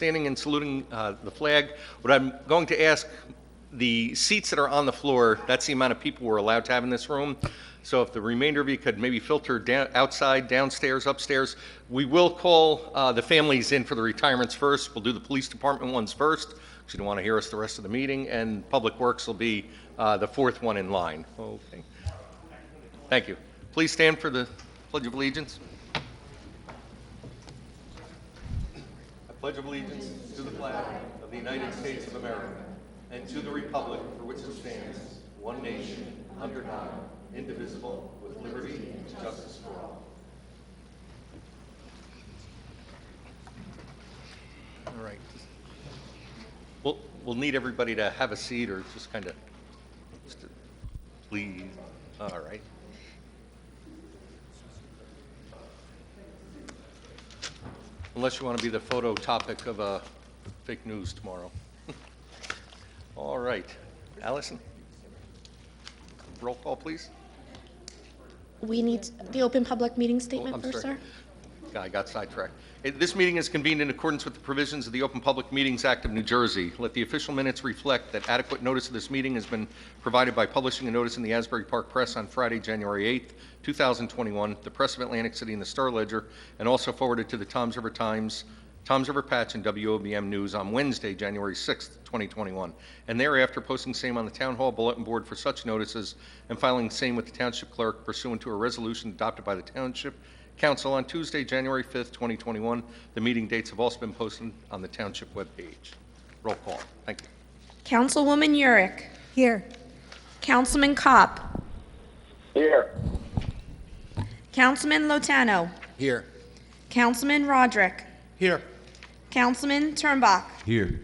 Standing and saluting the flag. What I'm going to ask, the seats that are on the floor, that's the amount of people we're allowed to have in this room. So if the remainder of you could maybe filter down, outside, downstairs, upstairs. We will call the families in for the retirements first. We'll do the police department ones first, because you don't want to hear us the rest of the meeting, and Public Works will be the fourth one in line. Okay. Thank you. Please stand for the Pledge of Allegiance. I pledge allegiance to the flag of the United States of America and to the republic for which it stands, one nation, under God, indivisible, with liberty and justice for all. All right. We'll need everybody to have a seat or just kind of, please. All right. Unless you want to be the photo topic of fake news tomorrow. All right. Allison? Roll call, please. We need the open public meeting statement I'm first, sorry. sir. I got sidetracked. This meeting is convened in accordance with the provisions of the Open Public Meetings Act of New Jersey. Let the official minutes reflect that adequate notice of this meeting has been provided by publishing a notice in the Asbury Park Press on Friday, January 8th, 2021, the Press of Atlantic City and the Star Ledger, and also forwarded to the Toms River Times, Toms River Patch, and WOBM News on Wednesday, January 6th, 2021, and thereafter posting same on the Town Hall Bulletin Board for such notices and filing same with the Township Clerk pursuant to a resolution adopted by the Township Council on Tuesday, January 5th, 2021. The meeting dates have also been posted on the Township webpage. Roll call. Thank you. Councilwoman Urick. Here. Councilman Kopp. Here. Councilman Lotano. Here. Councilman Roderick. Here. Councilman Turnbach. Here.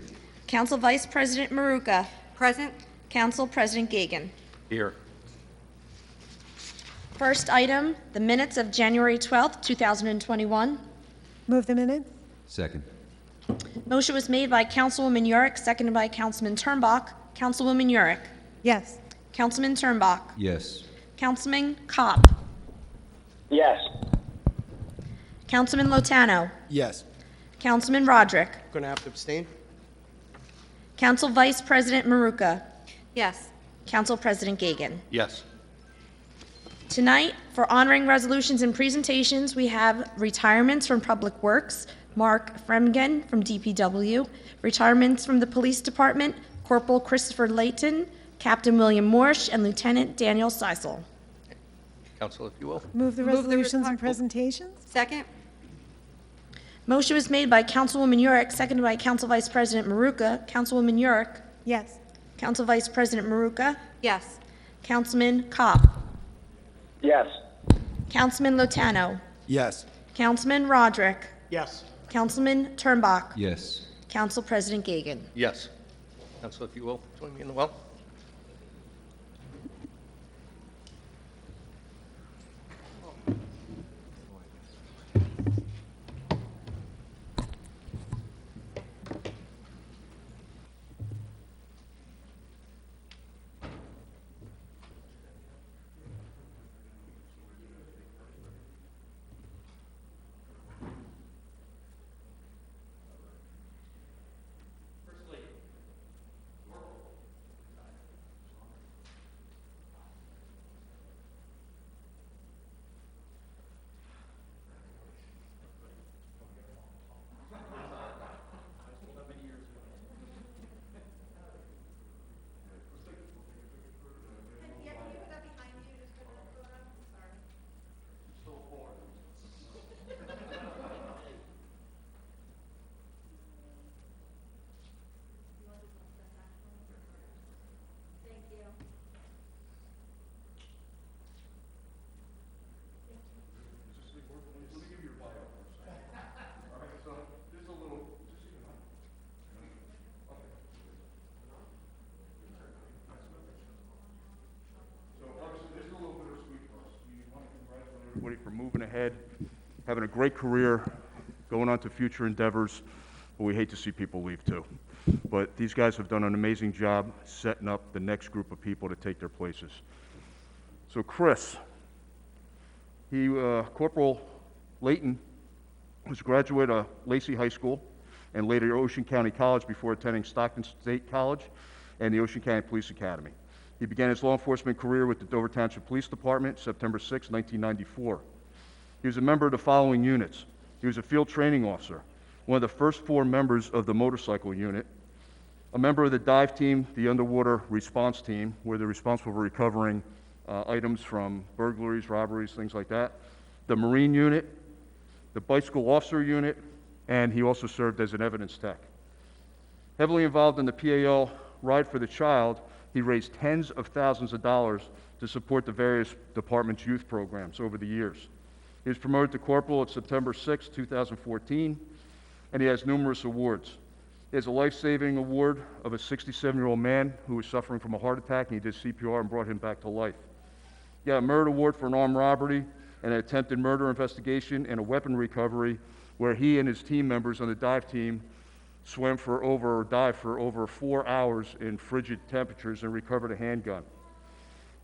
Council Vice President Maruka. Present. Council President Gagan. Here. First item, the minutes of January 12th, 2021. Move the minutes. Second. Motion was made by Councilwoman Urick, seconded by Councilman Turnbach. Councilwoman Urick. Yes. Councilman Turnbach. Yes. Councilman Kopp. Yes. Councilman Lotano. Yes. Councilman Roderick. Going to have to abstain? Council Vice President Maruka. Yes. Council President Gagan. Yes. Tonight, for honoring resolutions and presentations, we have retirements from Public Works, Mark Fremgen from DPW, retirements from the Police Department, Corporal Christopher Layton, Captain William Morsch, and Lieutenant Daniel Seisel. Council, if you will. Move the resolutions and presentations. Second? Motion was made by Councilwoman Urick, seconded by Council Vice President Maruka. Councilwoman Urick. Yes. Council Vice President Maruka. Yes. Councilman Kopp. Yes. Councilman Lotano. Yes. Councilman Roderick. Yes. Councilman Turnbach. Yes. Council President Gagan. Yes. Council, if you will, join me in the well. Everybody for moving ahead, having a great career, going on to future endeavors, but we hate to see people leave too. But these guys have done an amazing job setting up the next group of people to take their places. So Chris, Corporal Layton was a graduate of Lacey High School and later Ocean County College before attending Stockton State College and the Ocean County Police Academy. He began his law enforcement career with the Dover Township Police Department, September 6, 1994. He was a member of the following units. He was a field training officer, one of the first 4 members of the motorcycle unit, a member of the dive team, the underwater response team, where they're responsible for recovering items from burglaries, robberies, things like that, the Marine unit, the bicycle officer unit, and he also served as an evidence tech. Heavily involved in the PAL Ride for the Child, he raised tens of thousands of dollars to support the various department's youth programs over the years. He was promoted to corporal at September 6, 2014, and he has numerous awards. He has a life-saving award of a 67-year-old man who was suffering from a heart attack, and he did CPR and brought him back to life. He got a merit award for an armed robbery, an attempted murder investigation, and a weapon recovery, where he and his team members on the dive team dived for over 4 hours in frigid temperatures and recovered a handgun.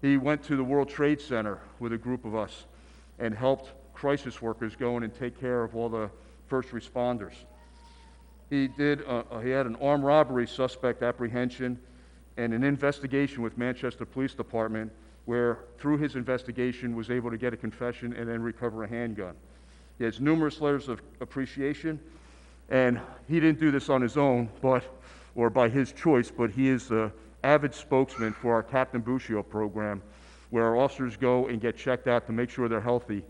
He went to the World Trade Center with a group of us and helped crisis workers go in and take care of all the first responders. He had an armed robbery suspect apprehension and an investigation with Manchester Police Department, where through his investigation was able to get a confession and then recover a handgun. He has numerous letters of appreciation, and he didn't do this on his own, or by his choice, but he is the avid spokesman for our Captain Buscio program, where our officers go and get checked out to make sure they're healthy.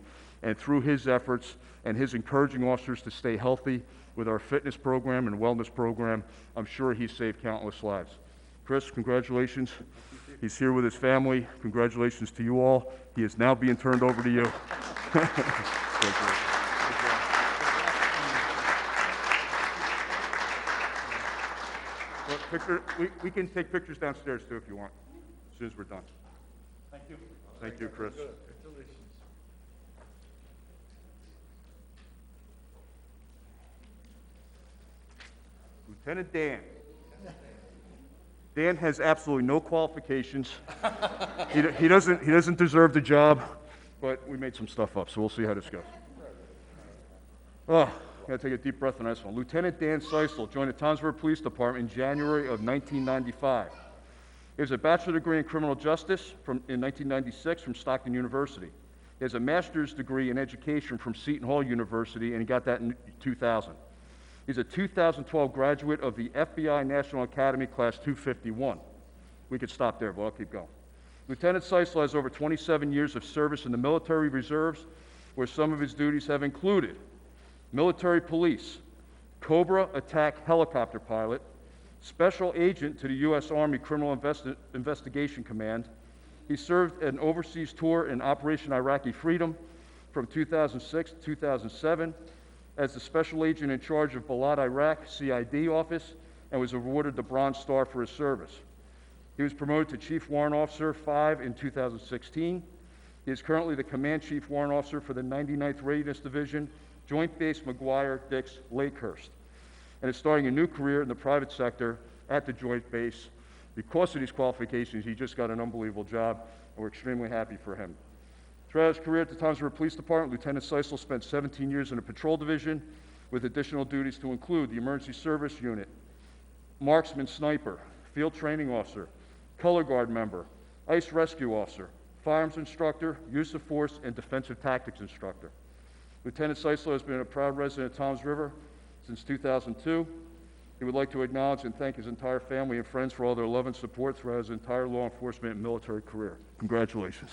And through his efforts and his encouraging officers to stay healthy with our fitness program and wellness program, I'm sure he's saved countless lives. Chris, congratulations. He's here with his family. Congratulations to you all. He is now being turned over to you. We can take pictures downstairs too if you want, as soon as we're done. Thank you. Thank you, Chris. Lieutenant Dan. Dan has absolutely no qualifications. He doesn't deserve the job, but we made some stuff up, so we'll see how this goes. Oh, gotta take a deep breath on this one. Lieutenant Dan Seisel joined the Townsville Police Department in January of 1995. He has a bachelor's degree in criminal justice in 1996 from Stockton University. He has a master's degree in education from Seton Hall University, and he got that in 2000. He's a 2012 graduate of the FBI National Academy Class 251. We could stop there, but I'll keep going. Lieutenant Seisel has over 27 years of service in the military reserves, where some of his duties have included military police, Cobra attack helicopter pilot, special agent to the U.S. Army Criminal Investigation Command. He served an overseas tour in Operation Iraqi Freedom from 2006 to 2007 as the special agent in charge of Balad, Iraq CID office, and was awarded the Bronze Star for his service. He was promoted to Chief Warrant Officer 5 in 2016. He is currently the Command Chief Warrant Officer for the 99th Readiness Division, Joint Base McGuire-Dix Lakehurst, and is starting a new career in the private sector at the Joint Base. Because of these qualifications, he just got an unbelievable job, and we're extremely happy for him. Throughout his career at the Townsville Police Department, Lieutenant Seisel spent 17 years in the patrol division with additional duties to include the Emergency Service Unit, Marksman Sniper, Field Training Officer, Color Guard member, ICE Rescue Officer, Firearms Instructor, Use of Force, and Defensive Tactics Instructor. Lieutenant Seisel has been a proud resident of Toms River since 2002. He would like to acknowledge and thank his entire family and friends for all their love and support throughout his entire law enforcement and military career. Congratulations.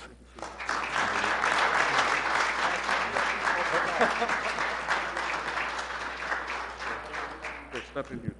Okay, step in here.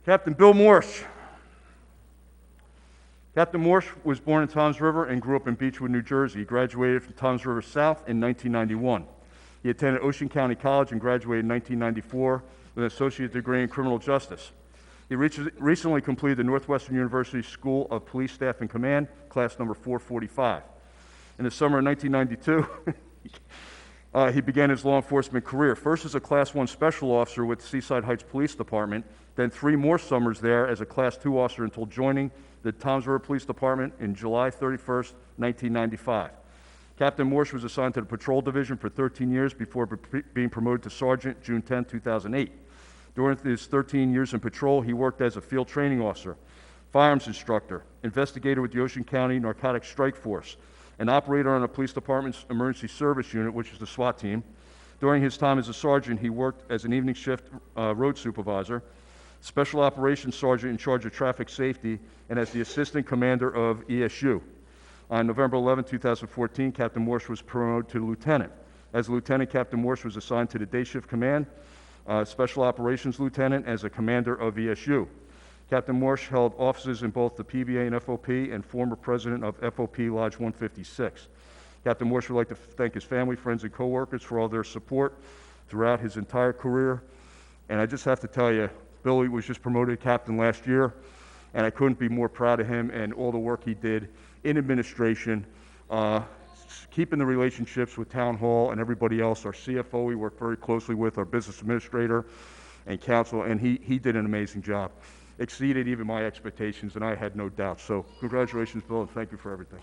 Captain Bill Morse. Captain Morse was born in Toms River and grew up in Beechwood, New Jersey. He graduated from Toms River South in 1991. He attended Ocean County College and graduated in 1994 with an associate degree in criminal justice. He recently completed the Northwestern University School of Police Staff and Command, class number 445. In the summer of 1992, he began his law enforcement career, first as a Class 1 special officer with the Seaside Heights Police Department, then 3 more summers there as a Class 2 officer until joining the Toms River Police Department in July 31st, 1995. Captain Morse was assigned to the Patrol Division for 13 years before being promoted to Sergeant June 10, 2008. During his 13 years in patrol, he worked as a field training officer, firearms instructor, investigator with the Ocean County Narcotics Strike Force, an operator on the police department's emergency service unit, which is the SWAT team. During his time as a sergeant, he worked as an evening shift road supervisor, special operations sergeant in charge of traffic safety, and as the assistant commander of ESU. On November 11, 2014, Captain Morse was promoted to lieutenant. As a lieutenant, Captain Morse was assigned to the day shift command, special operations lieutenant as a commander of ESU. Captain Morse held offices in both the PBA and FOP and former president of FOP Lodge 156. Captain Morse would like to thank his family, friends, and coworkers for all their support throughout his entire career. And I just have to tell you, Billy was just promoted captain last year, and I couldn't be more proud of him and all the work he did in administration, keeping the relationships with Town Hall and everybody else. Our CFO we work very closely with, our business administrator and counsel, and he did an amazing job. Exceeded even my expectations, and I had no doubt. So congratulations, Bill, and thank you for everything.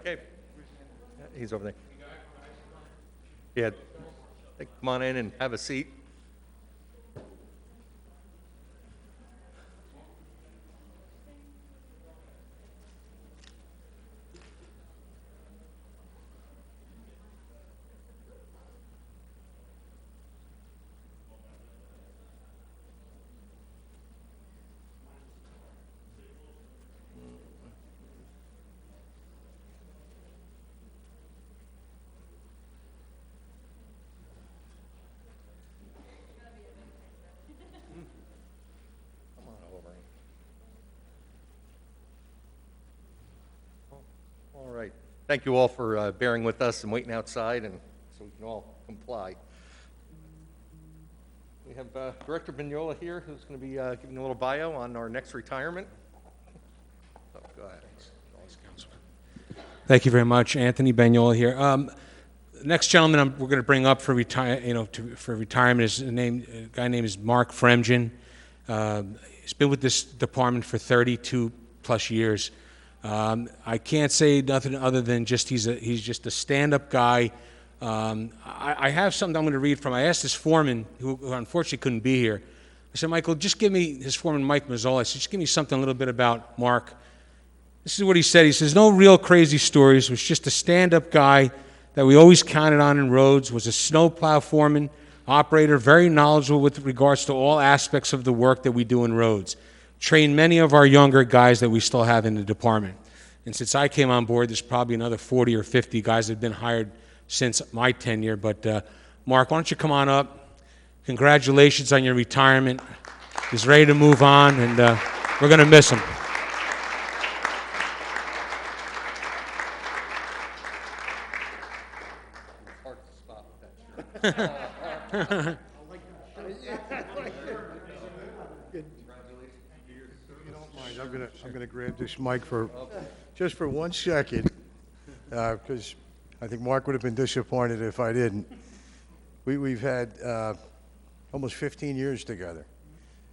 Okay. He's over there. Yeah. Come on in and have a seat. All right. Thank you all for bearing with us and waiting outside, and so we can all comply. We have Director Vignola here, who's going to be giving a little bio on our next retirement. Oh, go ahead. Thank you very much, Anthony Bagnola here. The next gentleman we're going to bring up for retirement is a guy named is Mark Fremgen. He's been with this department for 32 plus years. I can't say nothing other than just he's just a stand-up guy I have something I'm going to read from. I asked his foreman, who unfortunately couldn't be here. I said, Michael, just give me, his foreman, Mike Mazzola, I said, just give me something a little bit about Mark. This is what he said. He says, no real crazy stories. Was just a stand-up guy that we always counted on in roads, was a snowplow foreman, operator, very knowledgeable with regards to all aspects of the work that we do in roads. Trained many of our younger guys that we still have in the department. And since I came on board, there's probably another 40 or 50 guys that have been hired since my tenure. But Mark, why don't you come on up? Congratulations on your retirement. He's ready to move on, and we're going to miss him. I'm gonna grab this mic just for 1 second, because I think Mark would have been disappointed if I didn't. We've had almost 15 years together,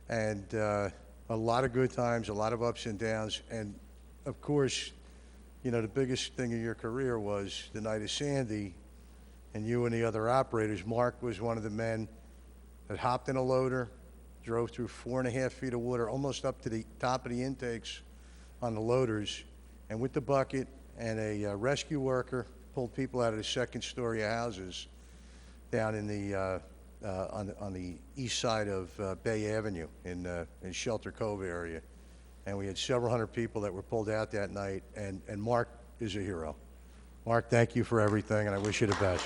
and a lot of good times, a lot of ups and downs, and of course, you know, the biggest thing of your career was the night of Sandy, and you and the other operators. Mark was one of the men that hopped in a loader, drove through 4.5 feet of water, almost up to the top of the intakes on the loaders, and with the bucket and a rescue worker, pulled people out of the second story of houses down in the on the east side of Bay Avenue in Shelter Cove area. And we had several hundred people that were pulled out that night, and Mark is a hero. Mark, thank you for everything, and I wish you the best.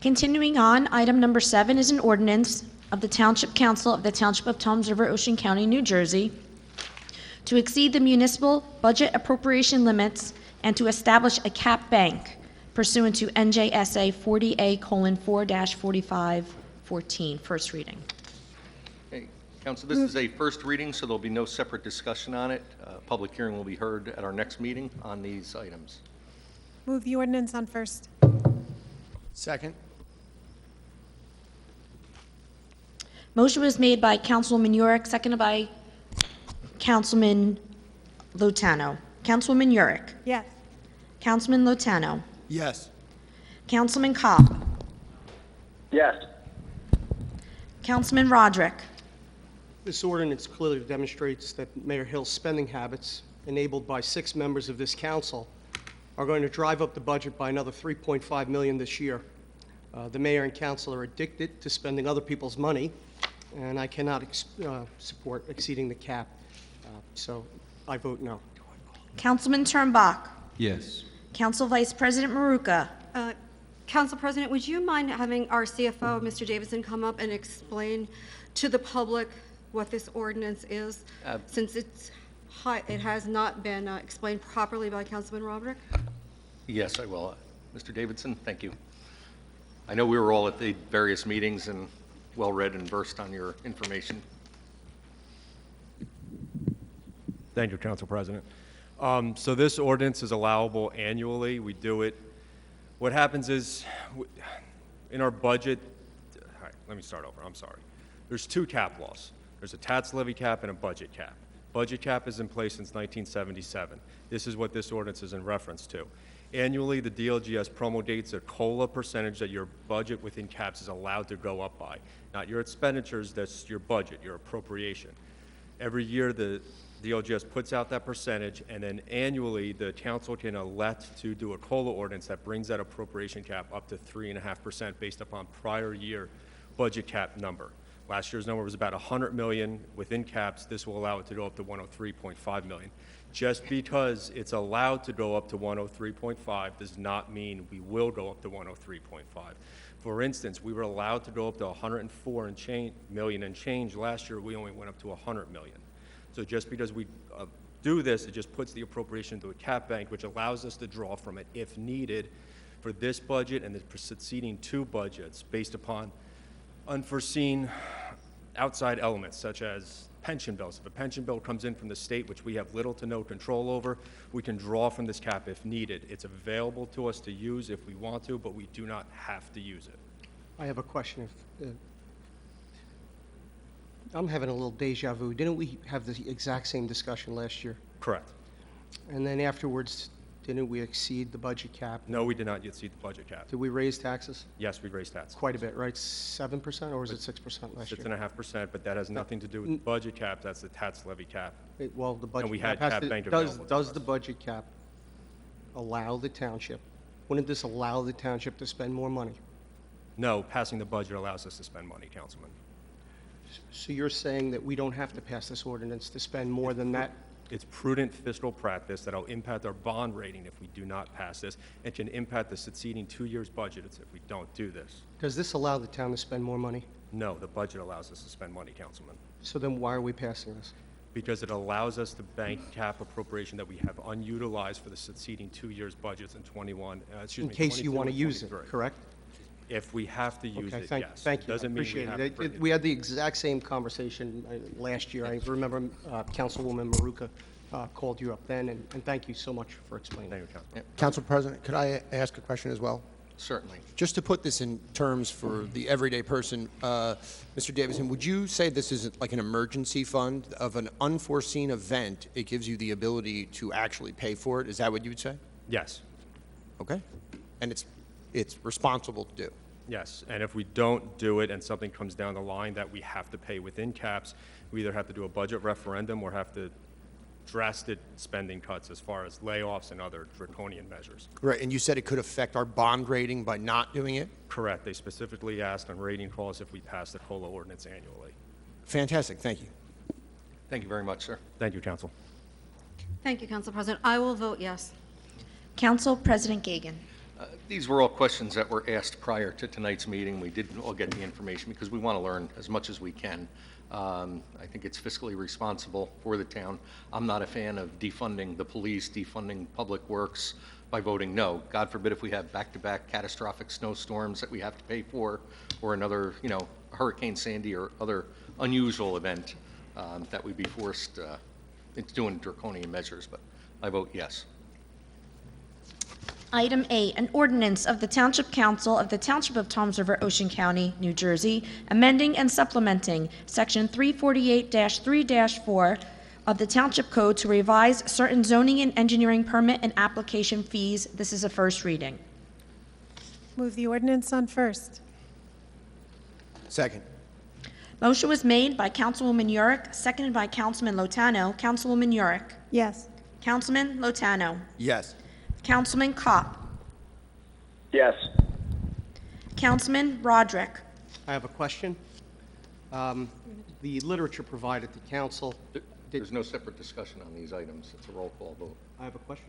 Continuing on, item number 7 is an ordinance of the Township Council of the Township of Toms River, Ocean County, New Jersey, to exceed the municipal budget appropriation limits and to establish a cap bank pursuant to NJSA 40A:4-4514. First reading. Okay, Council, this is a first reading, so there'll be no separate discussion on it. Public hearing will be heard at our next meeting on these items. Move the ordinance on first. Second. Motion was made by Councilwoman Yurick, seconded by Councilman Lotano. Councilwoman Yurick. Yes. Councilman Lotano. Yes. Councilman Kopp. Yes. Councilman Roderick. This ordinance clearly demonstrates that Mayor Hill's spending habits, enabled by 6 members of this council, are going to drive up the budget by another $3.5 million this year. The mayor and council are addicted to spending other people's money, and I cannot support exceeding the cap. So I vote no. Councilman Turnbach. Yes. Council Vice President Maruka. Council President, would you mind having our CFO, Mr. Davidson, come up and explain to the public what this ordinance is, since it has not been explained properly by Councilman Roderick? Yes, I will. Mr. Davidson, thank you. I know we were all at the various meetings and well-read and versed on your information. Thank you, Council President. So this ordinance is allowable annually. We do it. What happens is, in our budget, all right, let me start over, I'm sorry. There's 2 cap laws. There's a tax levy cap and a budget cap. Budget cap is in place since 1977. This is what this ordinance is in reference to. Annually, the DLGS promulgates a COLA percentage that your budget within caps is allowed to go up by. Not your expenditures, that's your budget, your appropriation. Every year, the DLGS puts out that percentage, and then annually, the council can elect to do a COLA ordinance that brings that appropriation cap up to 3.5% based upon prior year budget cap number. Last year's number was about 100 million within caps. This will allow it to go up to 103.5 million. Just because it's allowed to go up to 103.5 does not mean we will go up to 103.5. For instance, we were allowed to go up to 104 million and change. Last year, we only went up to 100 million. So just because we do this, it just puts the appropriation into a cap bank, which allows us to draw from it if needed for this budget and the succeeding two budgets based upon unforeseen outside elements such as pension bills. If a pension bill comes in from the state, which we have little to no control over, we can draw from this cap if needed. It's available to us to use if we want to, but we do not have to use it. I have a question. I'm having a little deja vu. Didn't we have the exact same discussion last year? Correct. And then afterwards, didn't we exceed the budget cap? No, we did not yet see the budget cap. Did we raise taxes? Yes, we raised taxes. Quite a bit, right? 7%, or was it 6% last year? 6.5%, but that has nothing to do with the budget cap. That's the tax levy cap. Well, the budget. And we had cap has cap to- bank does- available to Does us. the budget cap allow the township, wouldn't this allow the township to spend more money? No, passing the budget allows us to spend money, Councilman. So you're saying that we don't have to pass this ordinance to spend more than that? It's prudent fiscal practice that'll impact our bond rating if we do not pass this, and can impact the succeeding 2 years' budgets if we don't do this. Does this allow the town to spend more money? No, the budget allows us to spend money, Councilman, So then why are we passing this? because it allows us to bank cap appropriation that we have unutilized for the succeeding 2 years' budgets in 21, In case you 22 want to and use it, 23. correct? If we have to use Okay, it, thank yes. thank you. I Doesn't mean we appreciate have it. to bring it. We had the exact same conversation last year. I remember Councilwoman Maruka called you up then, and thank you so much for explaining. Thank you, Councilman. Council President, could I ask a question as well? Certainly. Just to put this in terms for the everyday person, Mr. Davidson, would you say this is like an emergency fund of an unforeseen event? It gives you the ability to actually pay for it? Is that what you would say? Yes. Okay. And it's responsible to do? Yes, and if we don't do it and something comes down the line that we have to pay within caps, we either have to do a budget referendum or have to drastic spending cuts as far as layoffs and other draconian measures. Right, and you said it could affect our bond rating by not doing it? Correct. They specifically asked on rating calls if we pass the COLA ordinance annually. Fantastic, thank you. Thank you very much, sir. Thank you, Council. Thank you, Council President. I will vote yes. Council President Gagan. These were all questions that were asked prior to tonight's meeting. We didn't all get the information because we want to learn as much as we can. I think it's fiscally responsible for the town. I'm not a fan of defunding the police, defunding public works by voting no. God forbid if we have back-to-back catastrophic snowstorms that we have to pay for, or another, Hurricane Sandy or other unusual event that we'd be forced into doing draconian measures, but I vote yes. Item 8, an ordinance of the Township Council of the Township of Toms River, Ocean County, New Jersey, amending and supplementing Section 348-3-4 of the Township Code to revise certain zoning and engineering permit and application fees. This is a first reading. Move the ordinance on first. Second. Motion was made by Councilwoman Yurick, seconded by Councilman Lotano. Councilwoman Yurick. Yes. Councilman Lotano. Yes. Councilman Kopp. Yes. Councilman Roderick. I have a question. The literature provided to council, There's no separate discussion on these items. It's a roll call vote. I have a question.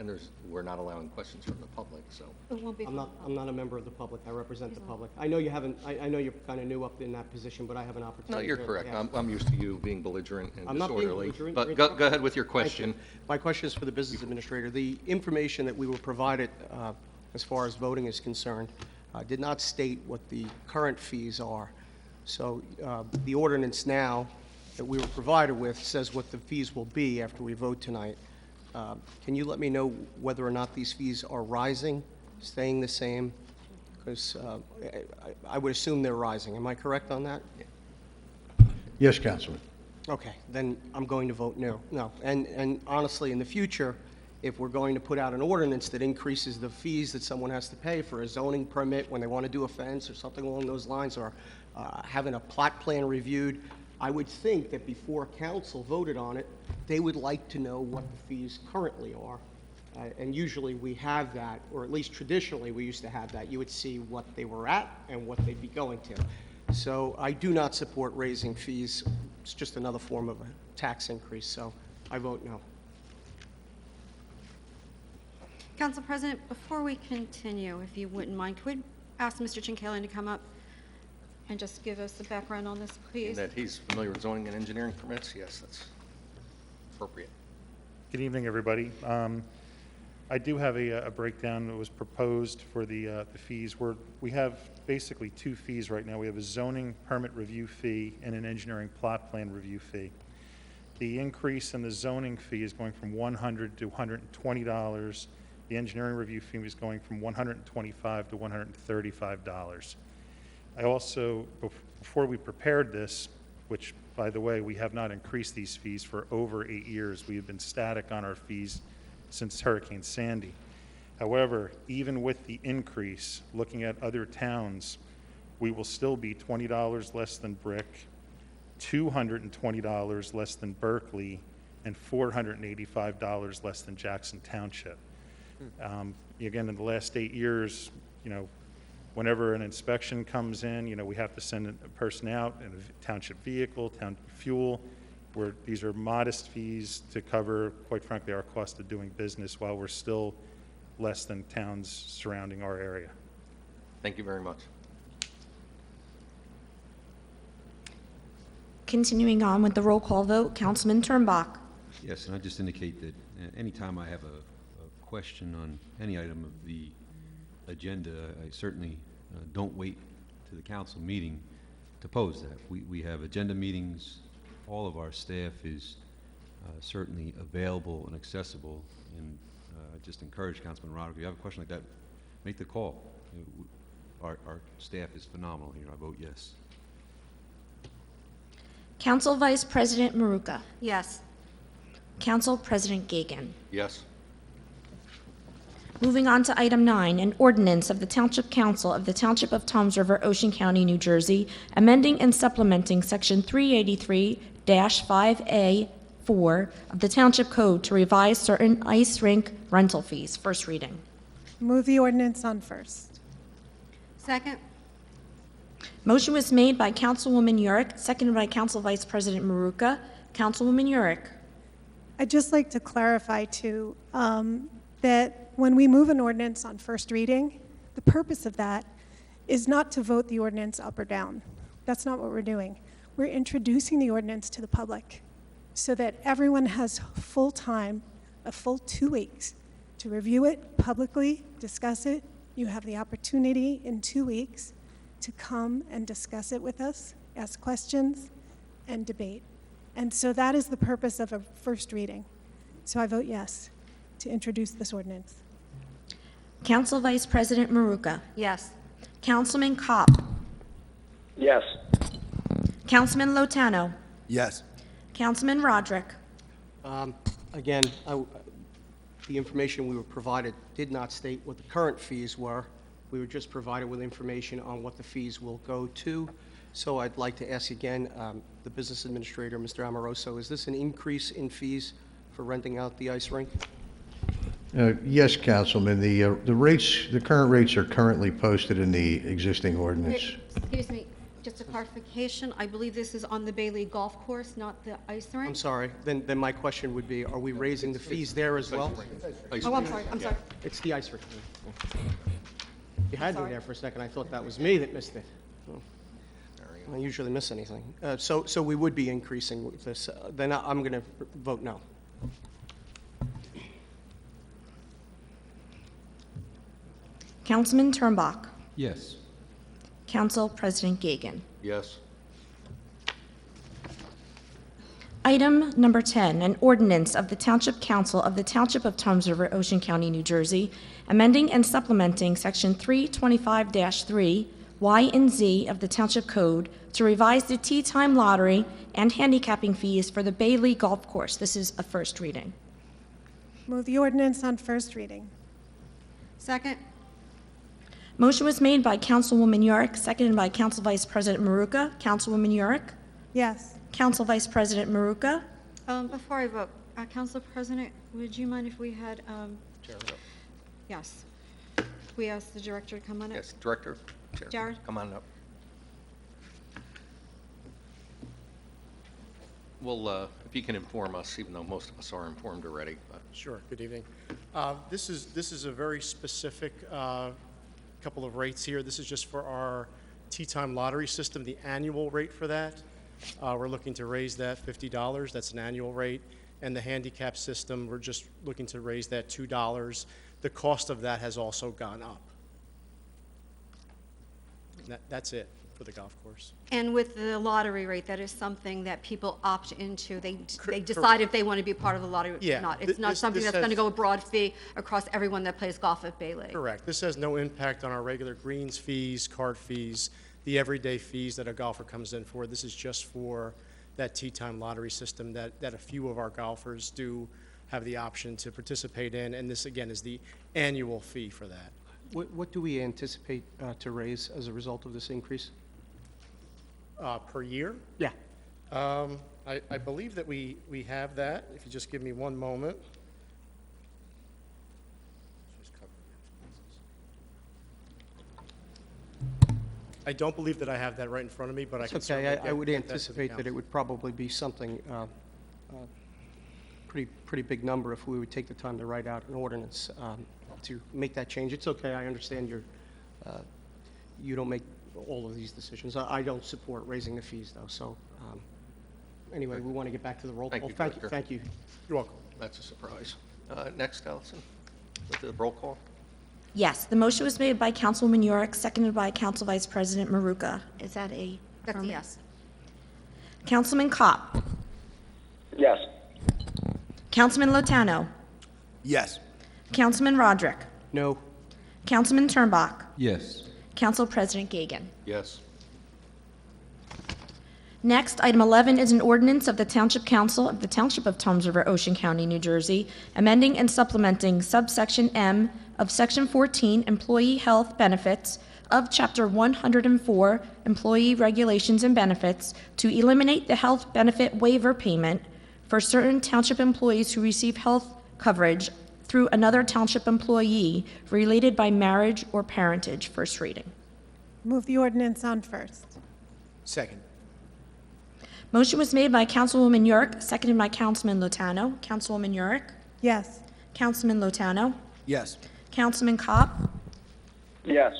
And we're not allowing questions from the public, so. It won't be. I'm not a member of the public. I represent the public. I know you haven't, I know you're kind of new up in that position, but I have an No, opportunity. you're to correct. ask. I'm used to you being belligerent and I'm not being disorderly. belligerent. But You're go talking- ahead with your Thank you. question. My question is for the business administrator. The information that we were provided, as far as voting is concerned, did not state what the current fees are. So the ordinance now that we were provided with says what the fees will be after we vote tonight. Can you let me know whether or not these fees are rising, staying the same? Because I would assume they're rising. Am I correct on that? Yes, Councilman. Okay, then I'm going to vote no. No. And honestly, in the future, if we're going to put out an ordinance that increases the fees that someone has to pay for a zoning permit when they want to do a fence or something along those lines, or having a plot plan reviewed, I would think that before council voted on it, they would like to know what the fees currently are. And usually we have that, or at least traditionally we used to have that. You would see what they were at and what they'd be going to. So I do not support raising fees. It's just another form of a tax increase, so I vote no. Council President, before we continue, if you wouldn't mind, could we ask Mr. Chincalan to come up and just give us the background on this, please? That he's familiar with zoning and engineering permits? Yes, that's appropriate. Good evening, everybody. I do have a breakdown that was proposed for the fees. We have basically two fees right now. We have a zoning permit review fee and an engineering plot plan review fee. The increase in the zoning fee is going from $100 to $120. The engineering review fee is going from $125 to $135. I also, before we prepared this, which, by the way, we have not increased these fees for over 8 years. We have been static on our fees since Hurricane Sandy. However, even with the increase, looking at other towns, we will still be $20 less than Brick, $220 less than Berkeley, and $485 less than Jackson Township. Again, in the last 8 years, whenever an inspection comes in, we have to send a person out in a township vehicle, town fuel, where these are modest fees to cover, quite frankly, our cost of doing business while we're still less than towns surrounding our area. Thank you very much. Continuing on with the roll call vote, Councilman Turnbach. Yes, and I just indicate that anytime I have a question on any item of the agenda, I certainly don't wait to the council meeting to pose that. We have agenda meetings. All of our staff is certainly available and accessible, and I just encourage Councilman Roderick, if you have a question like that, make the call. Our staff is phenomenal here. I vote yes. Council Vice President Maruka. Yes. Council President Gagan. Yes. Moving on to item 9, an ordinance of the Township Council of the Township of Toms River, Ocean County, New Jersey, amending and supplementing Section 383-5A4 of the Township Code to revise certain ice rink rental fees. First reading. Move the ordinance on first. Second? Motion was made by Councilwoman Yurick, seconded by Council Vice President Maruka. Councilwoman Yurick. I'd just like to clarify, too, that when we move an ordinance on first reading, the purpose of that is not to vote the ordinance up or down. That's not what we're doing. We're introducing the ordinance to the public so that everyone has full time, a full 2 weeks, to review it publicly, discuss it. You have the opportunity in 2 weeks to come and discuss it with us, ask questions, and debate. And so that is the purpose of a first reading. So I vote yes to introduce this ordinance. Council Vice President Maruka. Yes. Councilman Kopp. Yes. Councilman Lotano. Yes. Councilman Roderick. Again, the information we were provided did not state what the current fees were. We were just provided with information on what the fees will go to. So I'd like to ask again, the business administrator, Mr. Amoroso, is this an increase in fees for renting out the ice rink? Yes, Councilman. The rates, the current rates are currently posted in the existing ordinance. Excuse me, just a clarification. I believe this is on the Bailey Golf Course, not the ice rink? I'm sorry. Then my question would be, are we raising the fees there as well? Oh, I'm sorry. It's the ice rink. You had me there for a second. I thought that was me that missed it. I don't usually miss anything. So we would be increasing this. Then I'm going to vote no. Councilman Turnbach. Yes. Council President Gagan. Yes. Item number 10, an ordinance of the Township Council of the Township of Toms River, Ocean County, New Jersey, amending and supplementing Section 325-3 Y and Z of the Township Code to revise the tee time lottery and handicapping fees for the Bailey Golf Course. This is a first reading. Move the ordinance on first reading. Second? Motion was made by Councilwoman Yorick, seconded by Council Vice President Maruka. Councilwoman Yorick? Yes. Council Vice President Maruka? Before I vote, Council President, would you mind if we had, yes, we asked the director to come on up? Yes, Director? Jared? Come on up. Well, if you can inform us, even though most of us are informed already. But Sure, good evening. This is a very specific couple of rates here. This is just for our Tea Time Lottery system, the annual rate for that. We're looking to raise that $50, that's an annual rate. And the handicap system, we're just looking to raise that $2. The cost of that has also gone up. That's it for the golf course. And with the lottery rate, that is something that people opt into. They decide if they want to be part of the lottery or Yeah, not. It's not something this that's going to has- go a broad fee across everyone that plays golf at Bay Lake. Correct. This has no impact on our regular greens fees, card fees, the everyday fees that a golfer comes in for. This is just for that Tea Time Lottery system that a few of our golfers do have the option to participate in, and this, again, is the annual fee for that. What do we anticipate to raise as a result of this increase? Per year? Yeah. I believe that we have that, if you just give me one moment. I don't believe that I have that right in front of me, but I can It's certainly okay. I would get that to the anticipate that it council. would probably be something, pretty big number if we would take the time to write out an ordinance to make that change. It's okay, I understand you don't make all of these decisions. I don't support raising the fees, though, so, anyway, we want to get back to the roll Thank call. you, Director. Thank you. You're welcome. that's a surprise. Next, Allison, with the roll call. Yes, the motion was made by Councilwoman Yorick, seconded by Council Vice President Maruka. Is that a That's a affirmative? yes. Councilman Kopp. Yes. Councilman Lotano. Yes. Councilman Roderick. No. Councilman Turnbach. Yes. Council President Gagan. Yes. Next, item 11 is an ordinance of the Township Council of the Township of Toms River, Ocean County, New Jersey, amending and supplementing subsection M of Section 14, Employee Health Benefits, of Chapter 104, Employee Regulations and Benefits, to eliminate the health benefit waiver payment for certain township employees who receive health coverage through another township employee related by marriage or parentage. First reading. Move the ordinance on first. Second. Motion was made by Councilwoman Yorick, seconded by Councilman Lotano. Councilwoman Yorick? Yes. Councilman Lotano? Yes. Councilman Kopp? Yes.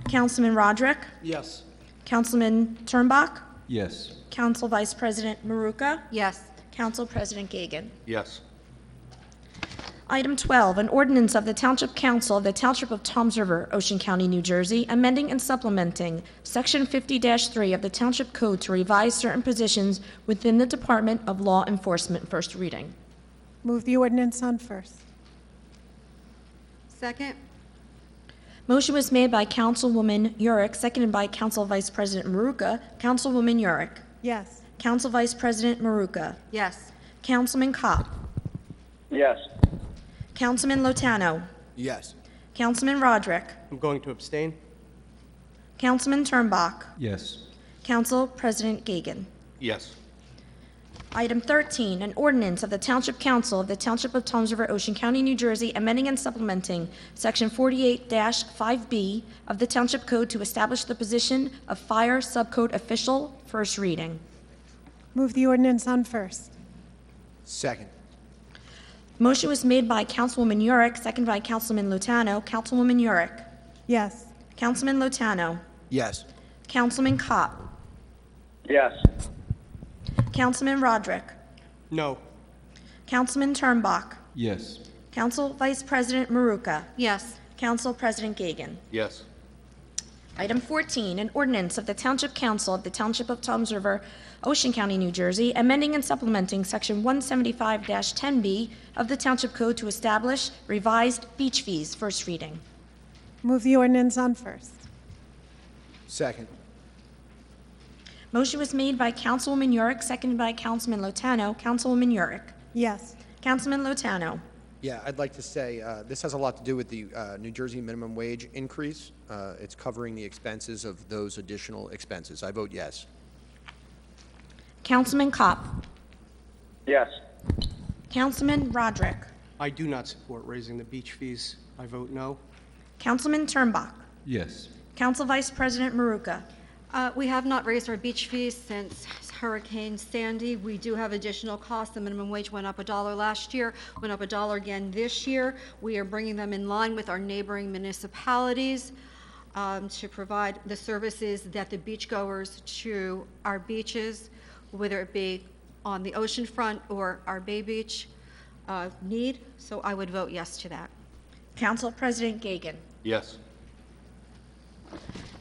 Councilman Roderick? Yes. Councilman Turnbach? Yes. Council Vice President Maruka? Yes. Council President Gagan. Yes. Item 12, an ordinance of the Township Council of the Township of Toms River, Ocean County, New Jersey, amending and supplementing Section 50-3 of the Township Code to revise certain positions within the Department of Law Enforcement. First reading. Move the ordinance on first. Second? Motion was made by Councilwoman Yorick, seconded by Council Vice President Maruka. Councilwoman Yorick. Yes. Council Vice President Maruka. Yes. Councilman Kopp. Yes. Councilman Lotano. Yes. Councilman Roderick. I'm going to abstain. Councilman Turnbach. Yes. Council President Gagan. Yes. Item 13, an ordinance of the Township Council of the Township of Toms River, Ocean County, New Jersey, amending and supplementing Section 48-5B of the Township Code to establish the position of Fire Subcode Official. First reading. Move the ordinance on first. Second. Motion was made by Councilwoman Yorick, seconded by Councilman Lotano. Councilwoman Yorick. Yes. Councilman Lotano. Yes. Councilman Kopp. Yes. Councilman Roderick. No. Councilman Turnbach. Yes. Council Vice President Maruka. Yes. Council President Gagan. Yes. Item 14, an ordinance of the Township Council of the Township of Toms River, Ocean County, New Jersey, amending and supplementing Section 175-10B of the Township Code to establish revised beach fees. First reading. Move the ordinance on first. Second. Motion was made by Councilwoman Yorick, seconded by Councilman Lotano. Councilwoman Yorick. Yes. Councilman Lotano. Yeah, I'd like to say, this has a lot to do with the New Jersey minimum wage increase. It's covering the expenses of those additional expenses. I vote yes. Councilman Kopp. Yes. Councilman Roderick. I do not support raising the beach fees. I vote no. Councilman Turnbach. Yes. Council Vice President Maruka. We have not raised our beach fees since Hurricane Sandy. We do have additional costs. The minimum wage went up $1 last year, went up $1 again this year. We are bringing them in line with our neighboring municipalities to provide the services that the beachgoers to our beaches, whether it be on the ocean front or our Bay Beach, need. So I would vote yes to that. Council President Gagan. Yes.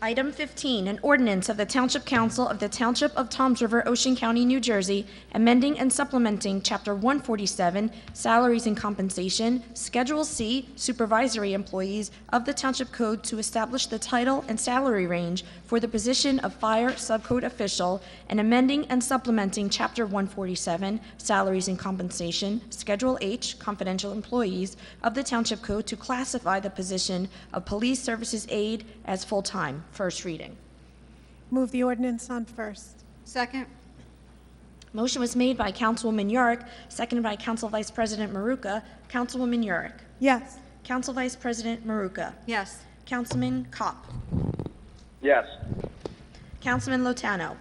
Item 15, an ordinance of the Township Council of the Township of Toms River, Ocean County, New Jersey, amending and supplementing Chapter 147, Salaries and Compensation, Schedule C, Supervisory Employees of the Township Code to establish the title and salary range for the position of Fire Subcode Official, and amending and supplementing Chapter 147, Salaries and Compensation, Schedule H, Confidential Employees of the Township Code to classify the position of Police Services Aide as full-time. First reading. Move the ordinance on first. Second? Motion was made by Councilwoman Yorick, seconded by Council Vice President Maruka. Councilwoman Yorick. Yes. Council Vice President Maruka. Yes. Councilman Kopp. Yes. Councilman Lotano.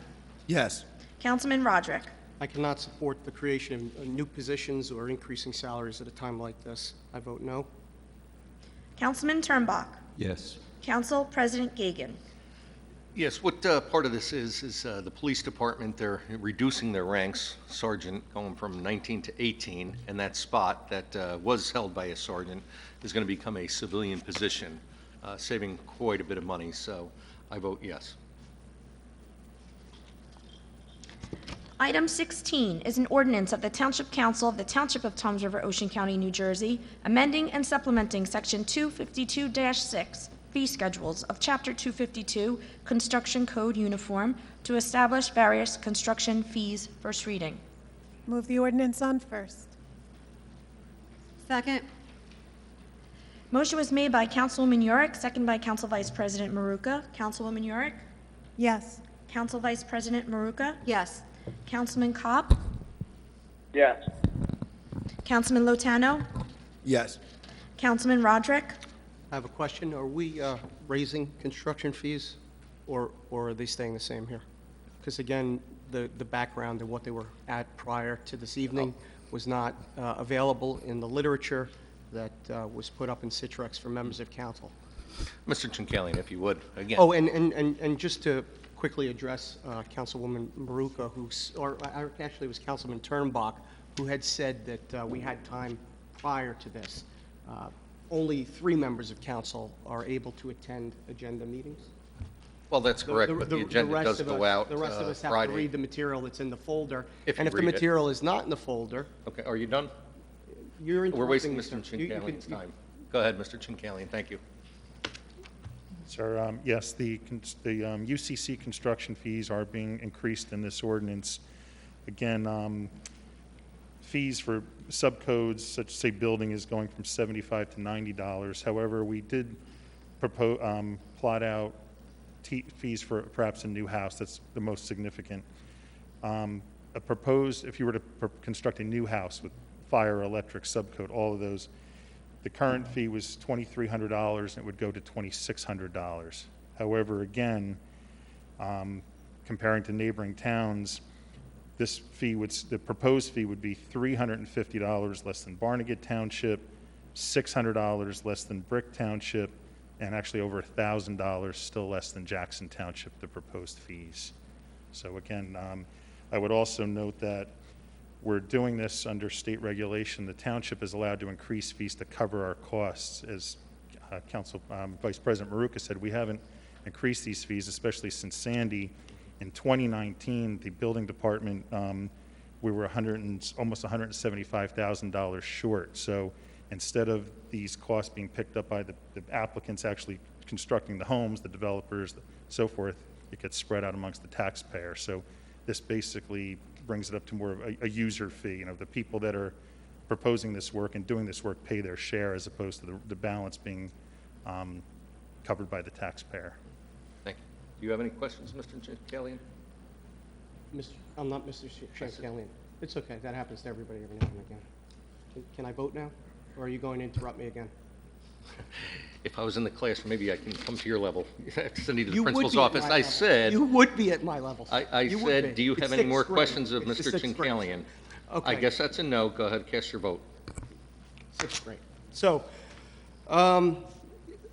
Yes. Councilman Roderick. I cannot support the creation of new positions or increasing salaries at a time like this. I vote no. Councilman Turnbach. Yes. Council President Gagan. Yes, what part of this is the police department, they're reducing their ranks, sergeant going from 19 to 18, and that spot that was held by a sergeant is going to become a civilian position, saving quite a bit of money, so I vote yes. Item 16 is an ordinance of the Township Council of the Township of Toms River, Ocean County, New Jersey, amending and supplementing Section 252-6, fee schedules of Chapter 252, Construction Code Uniform, to establish various construction fees. First reading. Move the ordinance on first. Second? Motion was made by Councilwoman Yorick, seconded by Council Vice President Maruka. Councilwoman Yorick. Yes. Council Vice President Maruka. Yes. Councilman Kopp. Yes. Councilman Lotano. Yes. Councilman Roderick. I have a question. Are we raising construction fees, or are they staying the same here? Because again, the background and what they were at prior to this evening was not available in the literature that was put up in Citrex for members of council. Mr. Chinkalian, if you would, again. Oh, and just to quickly address Councilwoman Maruka, actually it was Councilman Turnbach, who had said that we had time prior to this. Only 3 members of council are able to attend agenda meetings. Well, that's correct, but the agenda rest does of go us- out The rest of us have to Friday. read the material that's in the folder. If And you if the read it. material is not in the folder, Okay, are you done? you're We're wasting interrupting Mr. me, sir. Chinkalian's time. Go ahead, Mr. Chinkalian, thank you. Sir, yes, the UCC construction fees are being increased in this ordinance. Again, fees for subcodes, such as say building, is going from $75 to $90. However, we did propose, plot out fees for perhaps a new house. That's the most significant. A proposed, if you were to construct a new house with fire, electric, subcode, all of those, the current fee was $2,300, and it would go to $2,600. However, again, comparing to neighboring towns, this fee would, the proposed fee would be $350 less than Barnegat Township, $600 less than Brick Township, and actually over $1,000 still less than Jackson Township, the proposed fees. So again, I would also note that we're doing this under state regulation. The township is allowed to increase fees to cover our costs. As Vice President Maruka said, we haven't increased these fees, especially since Sandy. In 2019, the building department, we were almost $175,000 short. So instead of these costs being picked up by the applicants actually constructing the homes, the developers, so forth, it gets spread out amongst the taxpayer. So this basically brings it up to more of a user fee. You know, the people that are proposing this work and doing this work pay their share as opposed to the balance being covered by the taxpayer. Thank you. Do you have any questions, Mr. Callahan? I'm not Mr. Shankscallion. It's okay, that happens to everybody every now and again. Can I vote now, or are you going to interrupt me again? If I was in the classroom, maybe I can come to your level. Send you to the You would principal's be at office. my I level. said, You would be at my level. I You would said, be. do you It's have any more sixth grade. questions of It's the Mr. sixth grade. Chincallion? I Okay. guess that's a no. Go ahead, cast your vote. Sixth grade. So,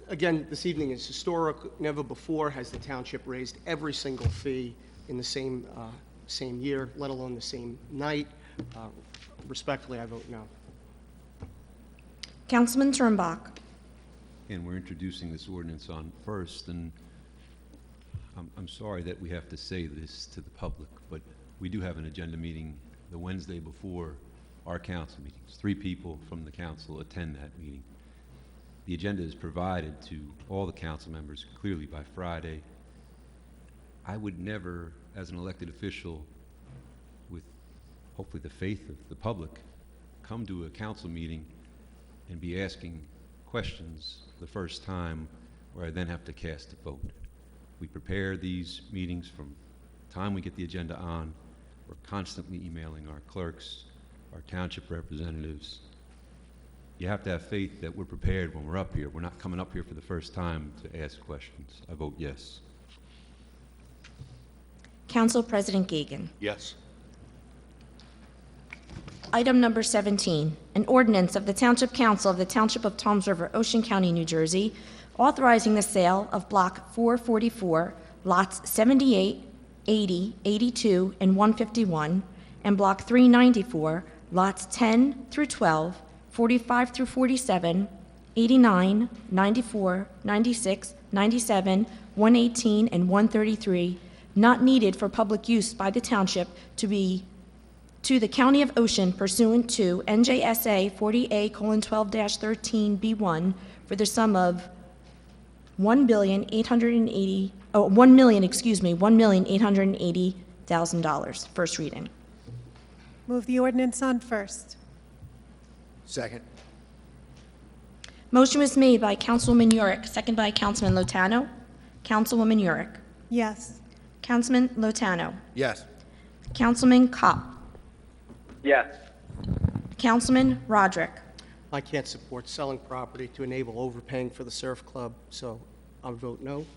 again, this evening is historic. Never before has the township raised every single fee in the same year, let alone the same night. Respectfully, I vote no. Councilman Turnbach. And we're introducing this ordinance on first, and I'm sorry that we have to say this to the public, but we do have an agenda meeting the Wednesday before our council meetings. 3 people from the council attend that meeting. The agenda is provided to all the council members clearly by Friday. I would never, as an elected official, with hopefully the faith of the public, come to a council meeting and be asking questions the first time where I then have to cast a vote. We prepare these meetings from the time we get the agenda on. We're constantly emailing our clerks, our township representatives. You have to have faith that we're prepared when we're up here. We're not coming up here for the first time to ask questions. I vote yes. Council President Gagan. Yes. Item number 17, an ordinance of the Township Council of the Township of Toms River, Ocean County, New Jersey, authorizing the sale of Block 444, lots 78, 80, 82, and 151, and Block 394, lots 10 through 12, 45 through 47, 89, 94, 96, 97, 118, and 133, not needed for public use by the township to the County of Ocean pursuant to NJSA 40A:12-13B1 for the sum of $1,880,000. First reading. Move the ordinance on first. Second. Motion was made by Councilwoman Yurick, second by Councilman Lotano. Councilwoman Yurick. Yes. Councilman Lotano. Yes. Councilman Kopp. Yes. Councilman Roderick. I can't support selling property to enable overpaying for the surf club, so I'll vote no.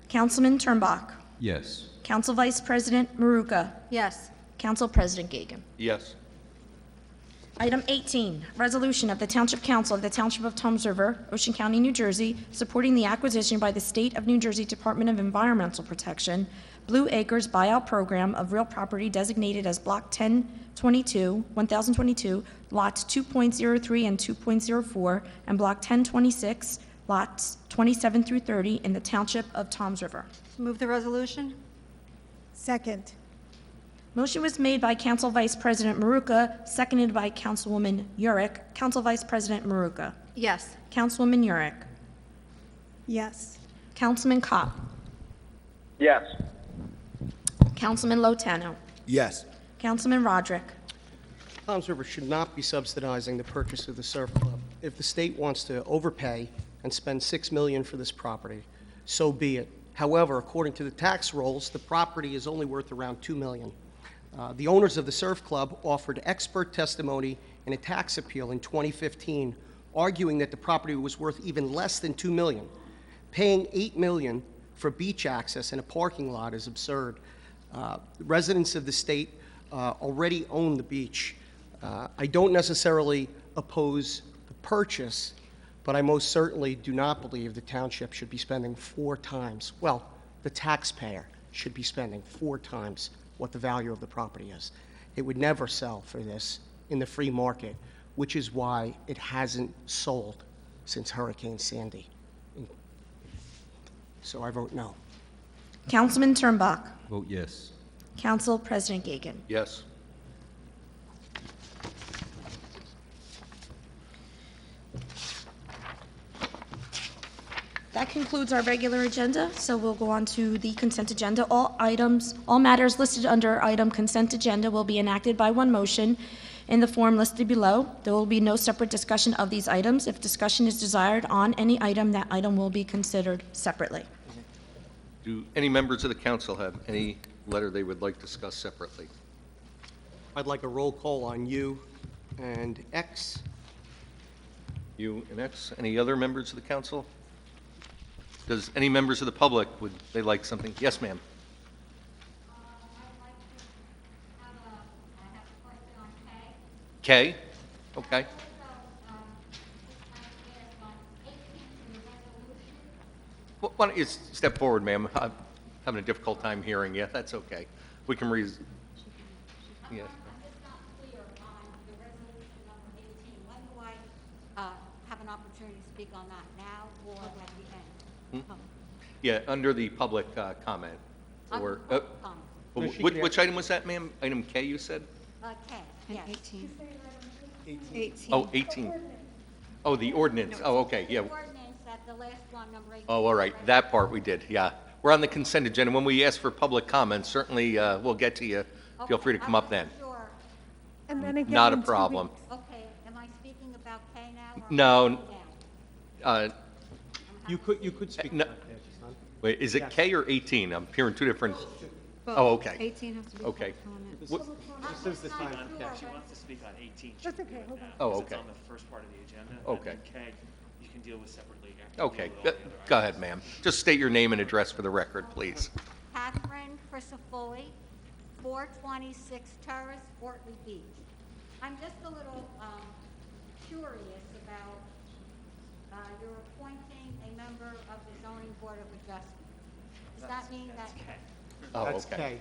Councilman Turnbach. Yes. Council Vice President Maruka. Yes. Council President Gagan. Yes. Item 18, resolution of the Township Council of the Township of Toms River, Ocean County, New Jersey, supporting the acquisition by the State of New Jersey Department of Environmental Protection, Blue Acres buyout program of real property designated as Block 1022, lots 2.03 and 2.04, and Block 1026, lots 27 through 30 in the Township of Toms River. Move the resolution? Second. Motion was made by Council Vice President Maruka, seconded by Councilwoman Yurick. Council Vice President Maruka. Yes. Councilwoman Yurick. Yes. Councilman Kopp. Yes. Councilman Lotano. Yes. Councilman Roderick. Toms River should not be subsidizing the purchase of the surf club. If the state wants to overpay and spend $6 million for this property, so be it. However, according to the tax rolls, the property is only worth around $2 million. The owners of the surf club offered expert testimony in a tax appeal in 2015, arguing that the property was worth even less than $2 million. Paying $8 million for beach access in a parking lot is absurd. Residents of the state already own the beach. I don't necessarily oppose the purchase, but I most certainly do not believe the township should be spending 4 times, well, the taxpayer should be spending 4 times what the value of the property is. It would never sell for this in the free market, which is why it hasn't sold since Hurricane Sandy. So I vote no. Councilman Turnbach. Vote yes. Council President Gagan. Yes. That concludes our regular agenda, so we'll go on to the consent agenda. All matters listed under item consent agenda will be enacted by one motion. in the form listed below. There will be no separate discussion of these items. If discussion is desired on any item, that item will be considered separately. Do any members of the council have any letter they would like to discuss separately? I'd like a roll call on U and X. U and X. Any other members of the council? Does any members of the public, would they like something? Yes, ma'am. K? Okay. Why don't you step forward, ma'am? I'm having a difficult time hearing you. That's okay. We can yeah. Have an opportunity to speak on that now or at the end? Yeah, under the public comment. Under Or, public comment. No, she can which item was that, ma'am? Item K, you said? K, yes. 18. Oh, 18. Oh, the ordinance. Oh, okay, yeah. Ordinance at the last one, number 18. Oh, all right, that part we did, yeah. We're on the consent agenda. When we ask for public comments, certainly we'll get to you. Feel free to come up then. Sure. And then again, Not a in 2 problem. weeks. Okay, am I speaking about K now? or No. am I down? You could speak. No. about that, just not- Wait, is it Yes. K or 18? I'm hearing two different, Both. Oh, okay. 18 has to be Okay. public comment. This is the time for K. She wants to speak on 18. She That's can okay, do it hold on. now, Oh, because okay. It's on the first part of the agenda. Okay. And then K, you can deal with separately after. you okay. deal with all the other Go items. ahead, ma'am. Just state your name and address for the record, please. Catherine Crisafulli, 426 Terrace, Ortley Beach. I'm just a little curious about you're appointing a member of the zoning board of adjustment. Does that mean that? Oh, That's okay.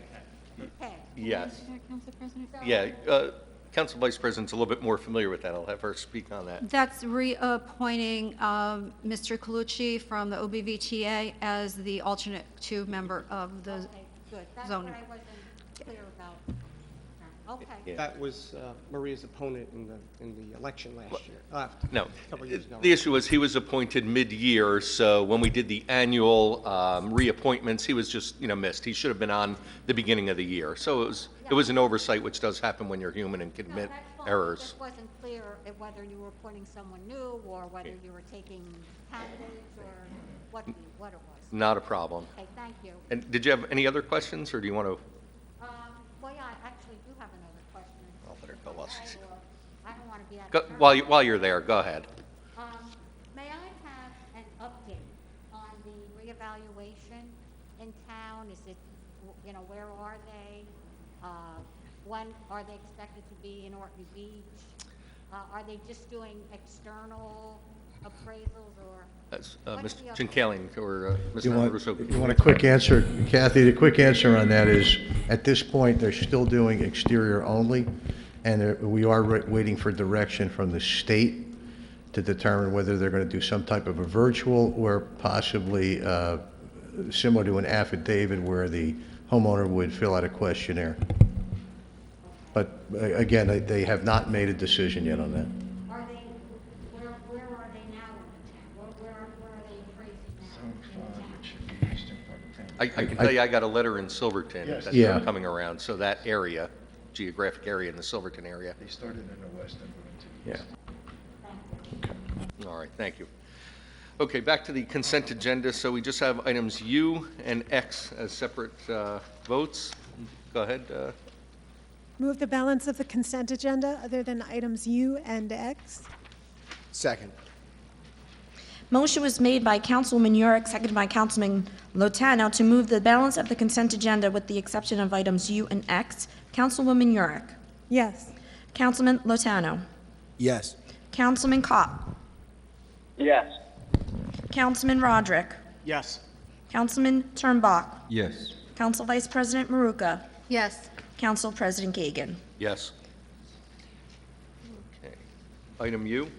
K. K. Yes. Council President? Yeah, Council Vice President's a little bit more familiar with that. I'll have her speak on that. That's reappointing Mr. Colucci from the OBVTA as the alternate 2 member of the Okay, good. That's zoning. what I wasn't clear about. Okay. Yeah. That was Maria's opponent in the election last year. No, A couple of years ago. the issue was he was appointed mid-year, so when we did the annual reappointments, he was just, missed. He should have been on the beginning of the year. So it was an oversight, which does happen when you're human and No, commit that's fine. It errors. just wasn't clear whether you were appointing someone new or whether you were taking candidates or what it was. Not a problem. Okay, thank you. And did you have any other questions, or do you want to? Well, yeah, I actually do have another question. I'll let her go while she's- I don't want to be out Go, of turn. while you're there, go ahead. May I have an update on the reevaluation in town? Is it, where are they? When are they expected to be in Ortley Beach? Are they just doing external appraisals or? That's what's Ms. the update? Jinkaling or Ms. You want, Russo. you want a quick answer? Kathy, the quick answer on that is, at this point, they're still doing exterior only, and we are waiting for direction from the state to determine whether they're going to do some type of a virtual or possibly similar to an affidavit where the homeowner would fill out a questionnaire. But again, they have not made a decision yet on that. Are they, where are they now in the town? Where are they appraising now in the town? I can tell you, I got a letter in Silverton that's Yeah. coming around, so that area, geographic area in the Silverton area. They started in the west and moved to the All right, thank you. Okay, back to the consent agenda. So we just have items U and X as separate votes. Go ahead. Move the balance of the consent agenda other than items U and X. Second. Motion was made by Councilwoman Yurick, seconded by Councilman Lotano, to move the balance of the consent agenda with the exception of items U and X. Councilwoman Yurick. Yes. Councilman Lotano. Yes. Councilman Kopp. Yes. Councilman Roderick. Yes. Councilman Turnbach. Yes. Council Vice President Maruka. Yes. Council President Kagan. Yes. Okay. Item U.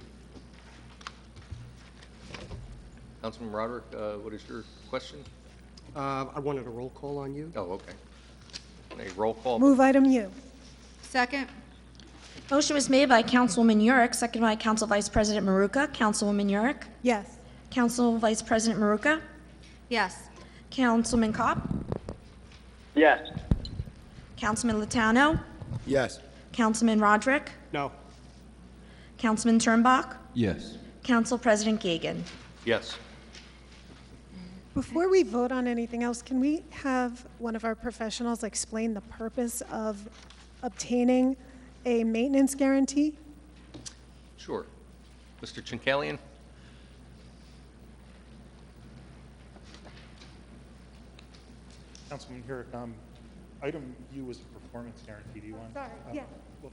Councilman Roderick, what is your question? I wanted a roll call on you. Oh, okay. A roll call. Move item U. Second? Motion was made by Councilwoman Yurick, seconded by Council Vice President Maruka. Councilwoman Yurick. Yes. Council Vice President Maruka. Yes. Councilman Kopp. Yes. Councilman Lotano. Yes. Councilman Roderick? No. Councilman Turnbach? Yes. Council President Gagan. Yes. Before we vote on anything else, can we have one of our professionals explain the purpose of obtaining a maintenance guarantee? Sure. Mr. Chinkalian? Councilman Herrick, item U is a performance guarantee. Do you want? Sorry, yeah. Well,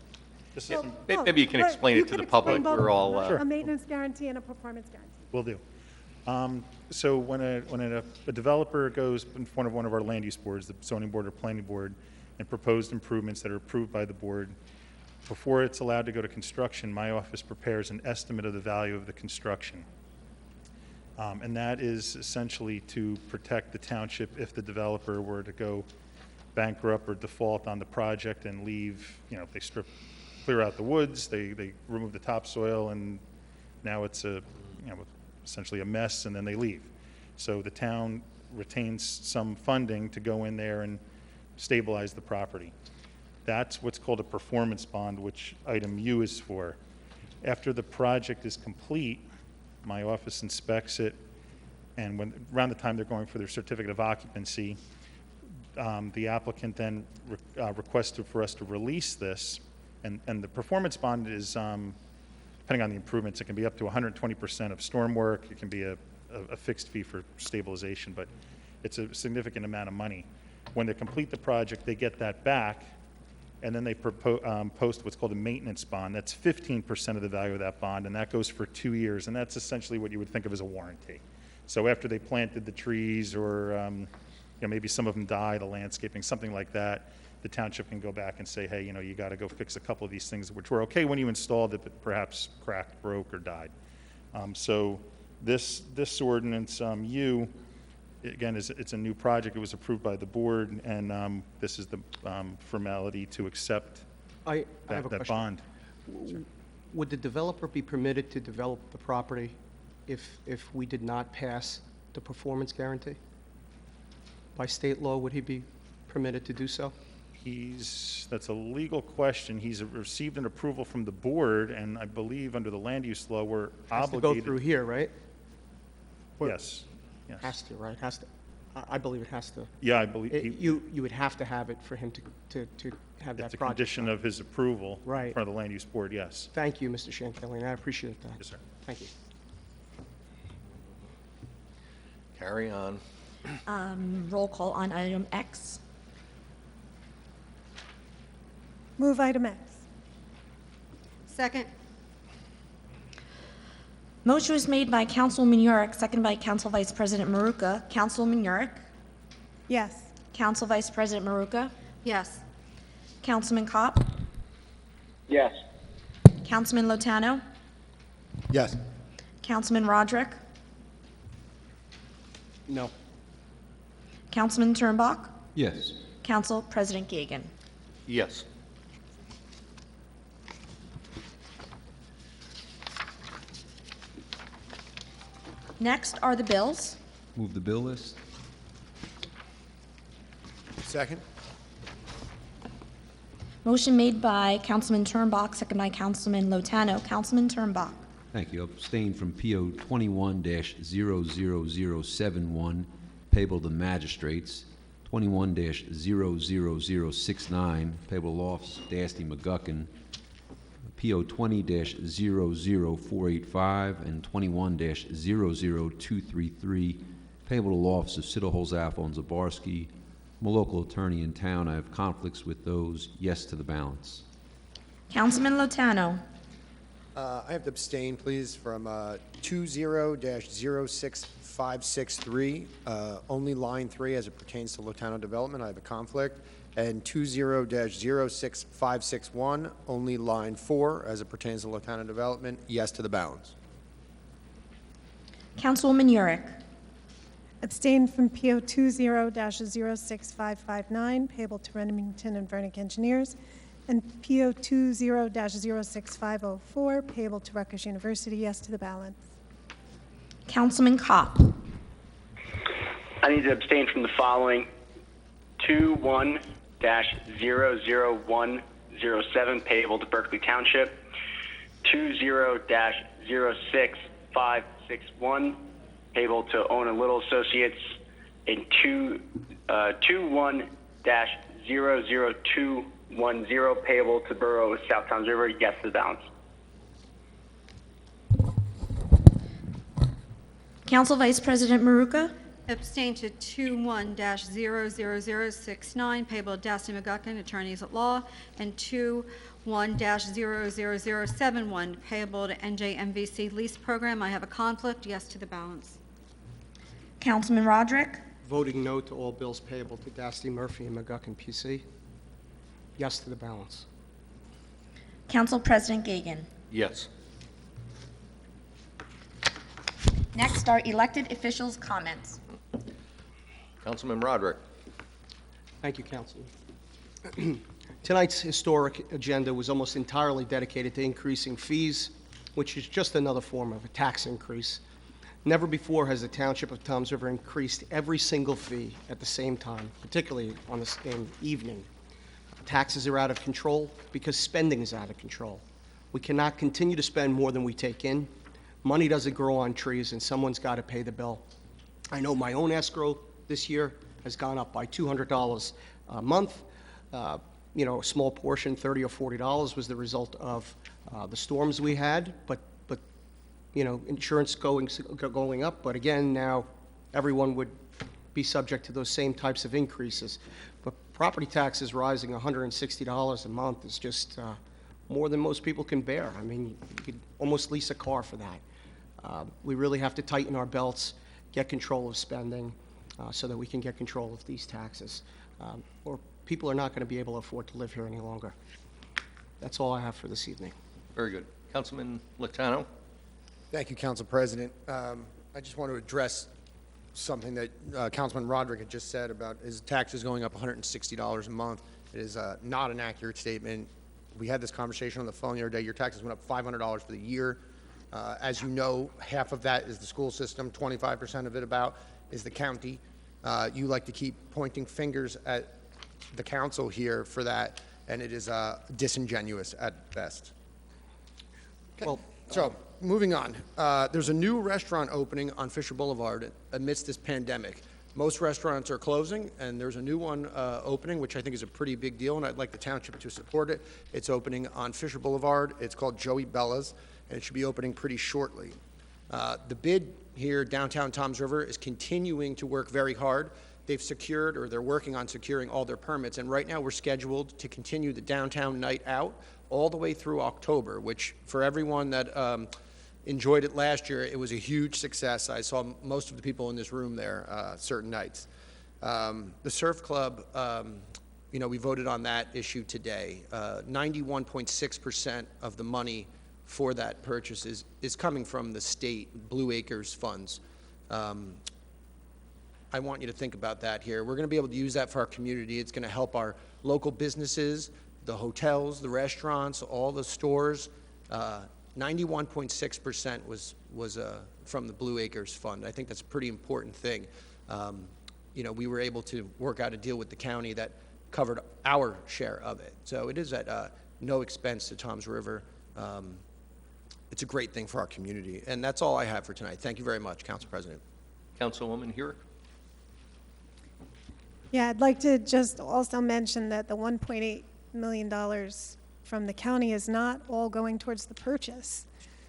this So- is, Maybe you can but explain you it to can the public. explain both. We're all, A maintenance guarantee and a performance guarantee. will do. So when a developer goes in front of one of our land use boards, the zoning board or planning board, and proposed improvements that are approved by the board, before it's allowed to go to construction, my office prepares an estimate of the value of the construction. And that is essentially to protect the township if the developer were to go bankrupt or default on the project and leave, if they clear out the woods, they remove the topsoil, and now it's essentially a mess, and then they leave. So the town retains some funding to go in there and stabilize the property. That's what's called a performance bond, which item U is for. After the project is complete, my office inspects it, and around the time they're going for their certificate of occupancy, the applicant then requested for us to release this, and the performance bond is, depending on the improvements, it can be up to 120% of storm work, it can be a fixed fee for stabilization, but it's a significant amount of money. When they complete the project, they get that back, and then they post what's called a maintenance bond. That's 15% of the value of that bond, and that goes for 2 years, and that's essentially what you would think of as a warranty. So after they planted the trees, or maybe some of them die, the landscaping, something like that, the township can go back and say, hey, you got to go fix a couple of these things which were okay when you installed it, but perhaps cracked, broke, or died. So this ordinance, U, again, it's a new project. It was approved by the board, and this is the formality to accept I have a that question. bond. Would the developer be permitted to develop the property if we did not pass the performance guarantee? By state law, would he be permitted to do so? That's a legal question. He's received an approval from the board, and I believe under the land use law, we're Has to obligated. go through here, right? Yes, yes. Has to, right? Has to. I believe it has to. Yeah, I believe. You would have to have it for him to have that It's a project. condition of his approval. Right. In front of the land use board, yes. Thank you, Mr. Shankelian. I appreciate that. Yes, sir. Thank you. Carry on. Roll call on item X. Move item X. Second. Motion was made by Councilwoman Yurick, seconded by Council Vice President Maruka. Councilwoman Yurick? Yes. Council Vice President Maruka? Yes. Councilman Kopp? Yes. Councilman Lotano? Yes. Councilman Roderick? No. Councilman Turnbach? Yes. Council President Gagan. Yes. Next are the bills. Move the bill list. Second? Motion made by Councilman Turnbach, seconded by Councilman Lotano. Councilman Turnbach. Thank you. Abstain from PO 21-00071, payable to magistrates. 21-00069, payable to Lofts, Dasty, McGuckin. PO 20-00485 and 21-00233, payable to law office of Siddle, Holzapfel, and Zabarski. I'm a local attorney in town. I have conflicts with those. Yes to the balance. Councilman Lotano. I have to abstain, please, from 20-06563, only line 3 as it pertains to Lotano Development. I have a conflict. And 20-06561, only line 4 as it pertains to Lotano Development. Yes to the balance. Councilwoman Yurick. Abstain from PO 20-06559, payable to Remington and Vernick Engineers, and PO 20-06504, payable to Rutgers University. Yes to the balance. Councilman Kopp. I need to abstain from the following: 21-00109, payable to Berkeley Township. 20-06561 payable to Ona Little Associates, and 21-00210 payable to Borough of South Toms River. Yes to the balance. Council Vice President Maruka. Abstain to 21-00069, payable to Dasty McGuckin, attorneys at law, and 21-00071, payable to NJMVC lease program. I have a conflict. Yes to the balance. Councilman Roderick. Voting no to all bills payable to Dasty, Murphy, and McGuckin, PC. Yes to the balance. Council President Gagan. Yes. Next are elected officials' comments. Councilman Roderick. Thank you, Councilman. Tonight's historic agenda was almost entirely dedicated to increasing fees, which is just another form of a tax increase. Never before has the Township of Toms River increased every single fee at the same time, particularly on the same evening. Taxes are out of control because spending is out of control. We cannot continue to spend more than we take in. Money doesn't grow on trees, and someone's got to pay the bill. I know my own escrow this year has gone up by $200 a month. A small portion, $30 or $40, was the result of the storms we had, but insurance going up. But again, now everyone would be subject to those same types of increases. But property taxes rising $160 a month is just more than most people can bear. I mean, you could almost lease a car for that. We really have to tighten our belts, get control of spending, so that we can get control of these taxes. Or people are not going to be able to afford to live here any longer. That's all I have for this evening. Very good. Councilman Latano. Thank you, Council President. I just want to address something that Councilman Roderick had just said about his taxes going up $160 a month. It is not an accurate statement. We had this conversation on the phone the other day. Your taxes went up $500 for the year. As you know, half of that is the school system, 25% of it about is the county. You like to keep pointing fingers at the council here for that, and it is disingenuous at best. Well, so moving on. There's a new restaurant opening on Fisher Boulevard amidst this pandemic. Most restaurants are closing, and there's a new one opening, which I think is a pretty big deal, and I'd like the township to support it. It's opening on Fisher Boulevard. It's called Joey Bella's, and it should be opening pretty shortly. The bid here, downtown Toms River, is continuing to work very hard. They've secured, or they're working on securing all their permits, and right now we're scheduled to continue the downtown night out all the way through October, which for everyone that enjoyed it last year, it was a huge success. I saw most of the people in this room there certain nights. The Surf Club, we voted on that issue today. 91.6% of the money for that purchase is coming from the state Blue Acres funds. I want you to think about that here. We're going to be able to use that for our community. It's going to help our local businesses, the hotels, the restaurants, all the stores. 91.6% was from the Blue Acres Fund. I think that's a pretty important thing. We were able to work out a deal with the county that covered our share of it. So it is at no expense to Toms River. It's a great thing for our community. And that's all I have for tonight. Thank you very much, Council President. Councilwoman Hurick. Yeah, I'd like to just also mention that the $1.8 million from the county is not all going towards the purchase.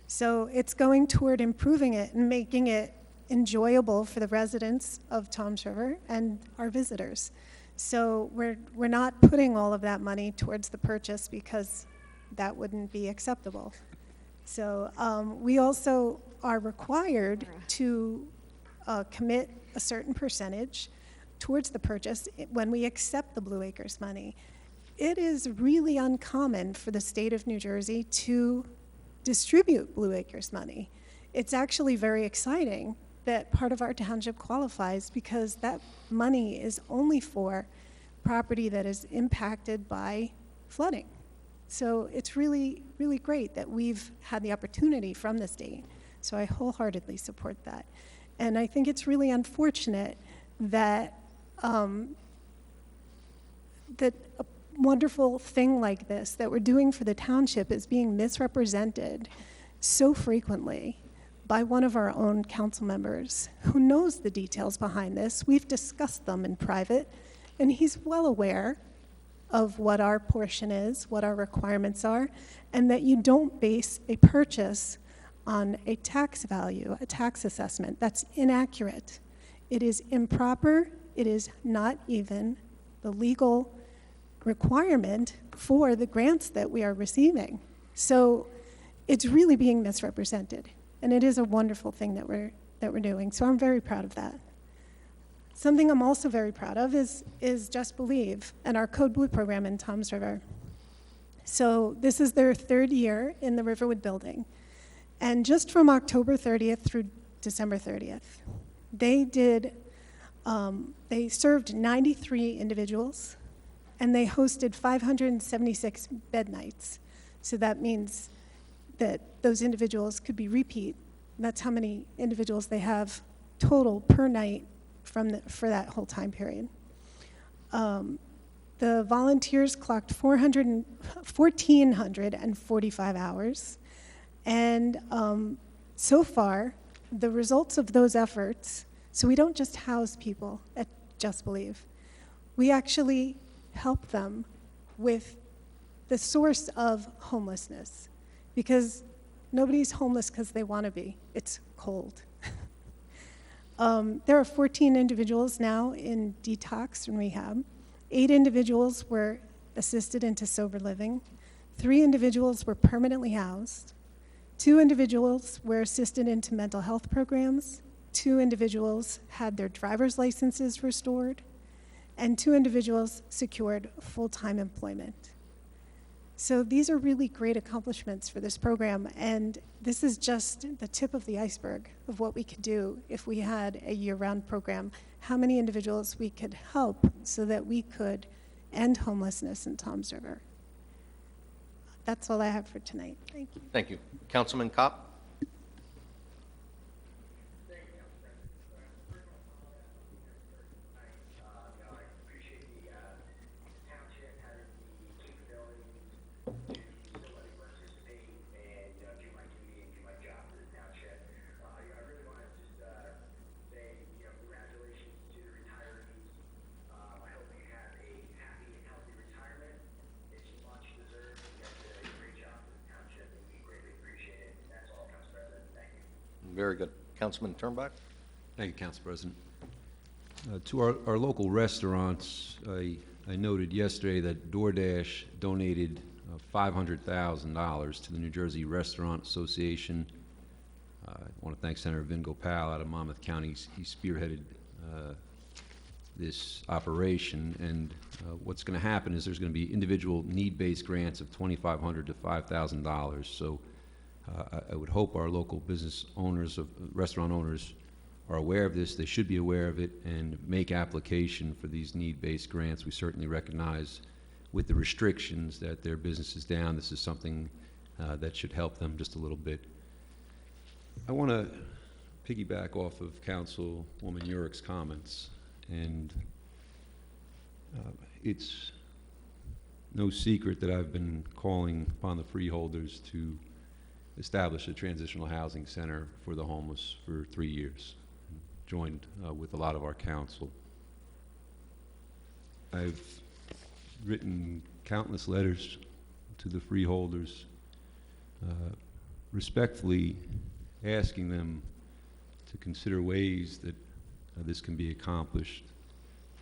So it's going toward improving it and making it enjoyable for the residents of Toms River and our visitors. So we're not putting all of that money towards the purchase because that wouldn't be acceptable. So we also are required to commit a certain percentage towards the purchase when we accept the Blue Acres money. It is really uncommon for the state of New Jersey to distribute Blue Acres money. It's actually very exciting that part of our township qualifies because that money is only for property that is impacted by flooding. So it's really, really great that we've had the opportunity from the state. So I wholeheartedly support that. And I think it's really unfortunate that wonderful thing like this that we're doing for the township is being misrepresented so frequently by one of our own council members who knows the details behind this. We've discussed them in private, and he's well aware of what our portion is, what our requirements are, and that you don't base a purchase on a tax value, a tax assessment. That's inaccurate. It is improper. It is not even the legal requirement for the grants that we are receiving. So it's really being misrepresented, and it is a wonderful thing that we're doing. So I'm very proud of that. Something I'm also very proud of is Just Believe and our Code Blue program in Toms River. So this is their third year in the Riverwood building. And just from October 30th through December 30th, they served 93 individuals, and they hosted 576 bed nights. So that means that those individuals could be repeat. That's how many individuals they have total per night for that whole time period. The volunteers clocked 1,445 hours. And so far, the results of those efforts, so we don't just house people at Just Believe. We actually help them with the source of homelessness, because nobody's homeless because they want to be. It's cold. There are 14 individuals now in detox and rehab. 8 individuals were assisted into sober living. 3 individuals were permanently housed. 2 individuals were assisted into mental health programs. 2 individuals had their driver's licenses restored. And 2 individuals secured full-time employment. So these are really great accomplishments for this program, and this is just the tip of the iceberg of what we could do if we had a year-round program, how many individuals we could help so that we could end homelessness in Toms River. That's all I have for tonight. Thank you. Thank you. Councilman Kopp? Very good. Councilman Turnbuck? Thank you, Council President. To our local restaurants, I noted yesterday that DoorDash donated $500,000 to the New Jersey Restaurant Association. I want to thank Senator Vin Gopal out of Monmouth County. He spearheaded this operation, and what's going to happen is there's going to be individual need-based grants of $2,500 to $5,000. So I would hope our local business owners, restaurant owners, are aware of this. They should be aware of it and make application for these need-based grants. We certainly recognize with the restrictions that their business is down. This is something that should help them just a little bit. I want to piggyback off of Councilwoman Urick's comments, and it's no secret that I've been calling upon the freeholders to establish a transitional housing center for the homeless for 3 years, joined with a lot of our council. I've written countless letters to the freeholders, respectfully asking them to consider ways that this can be accomplished.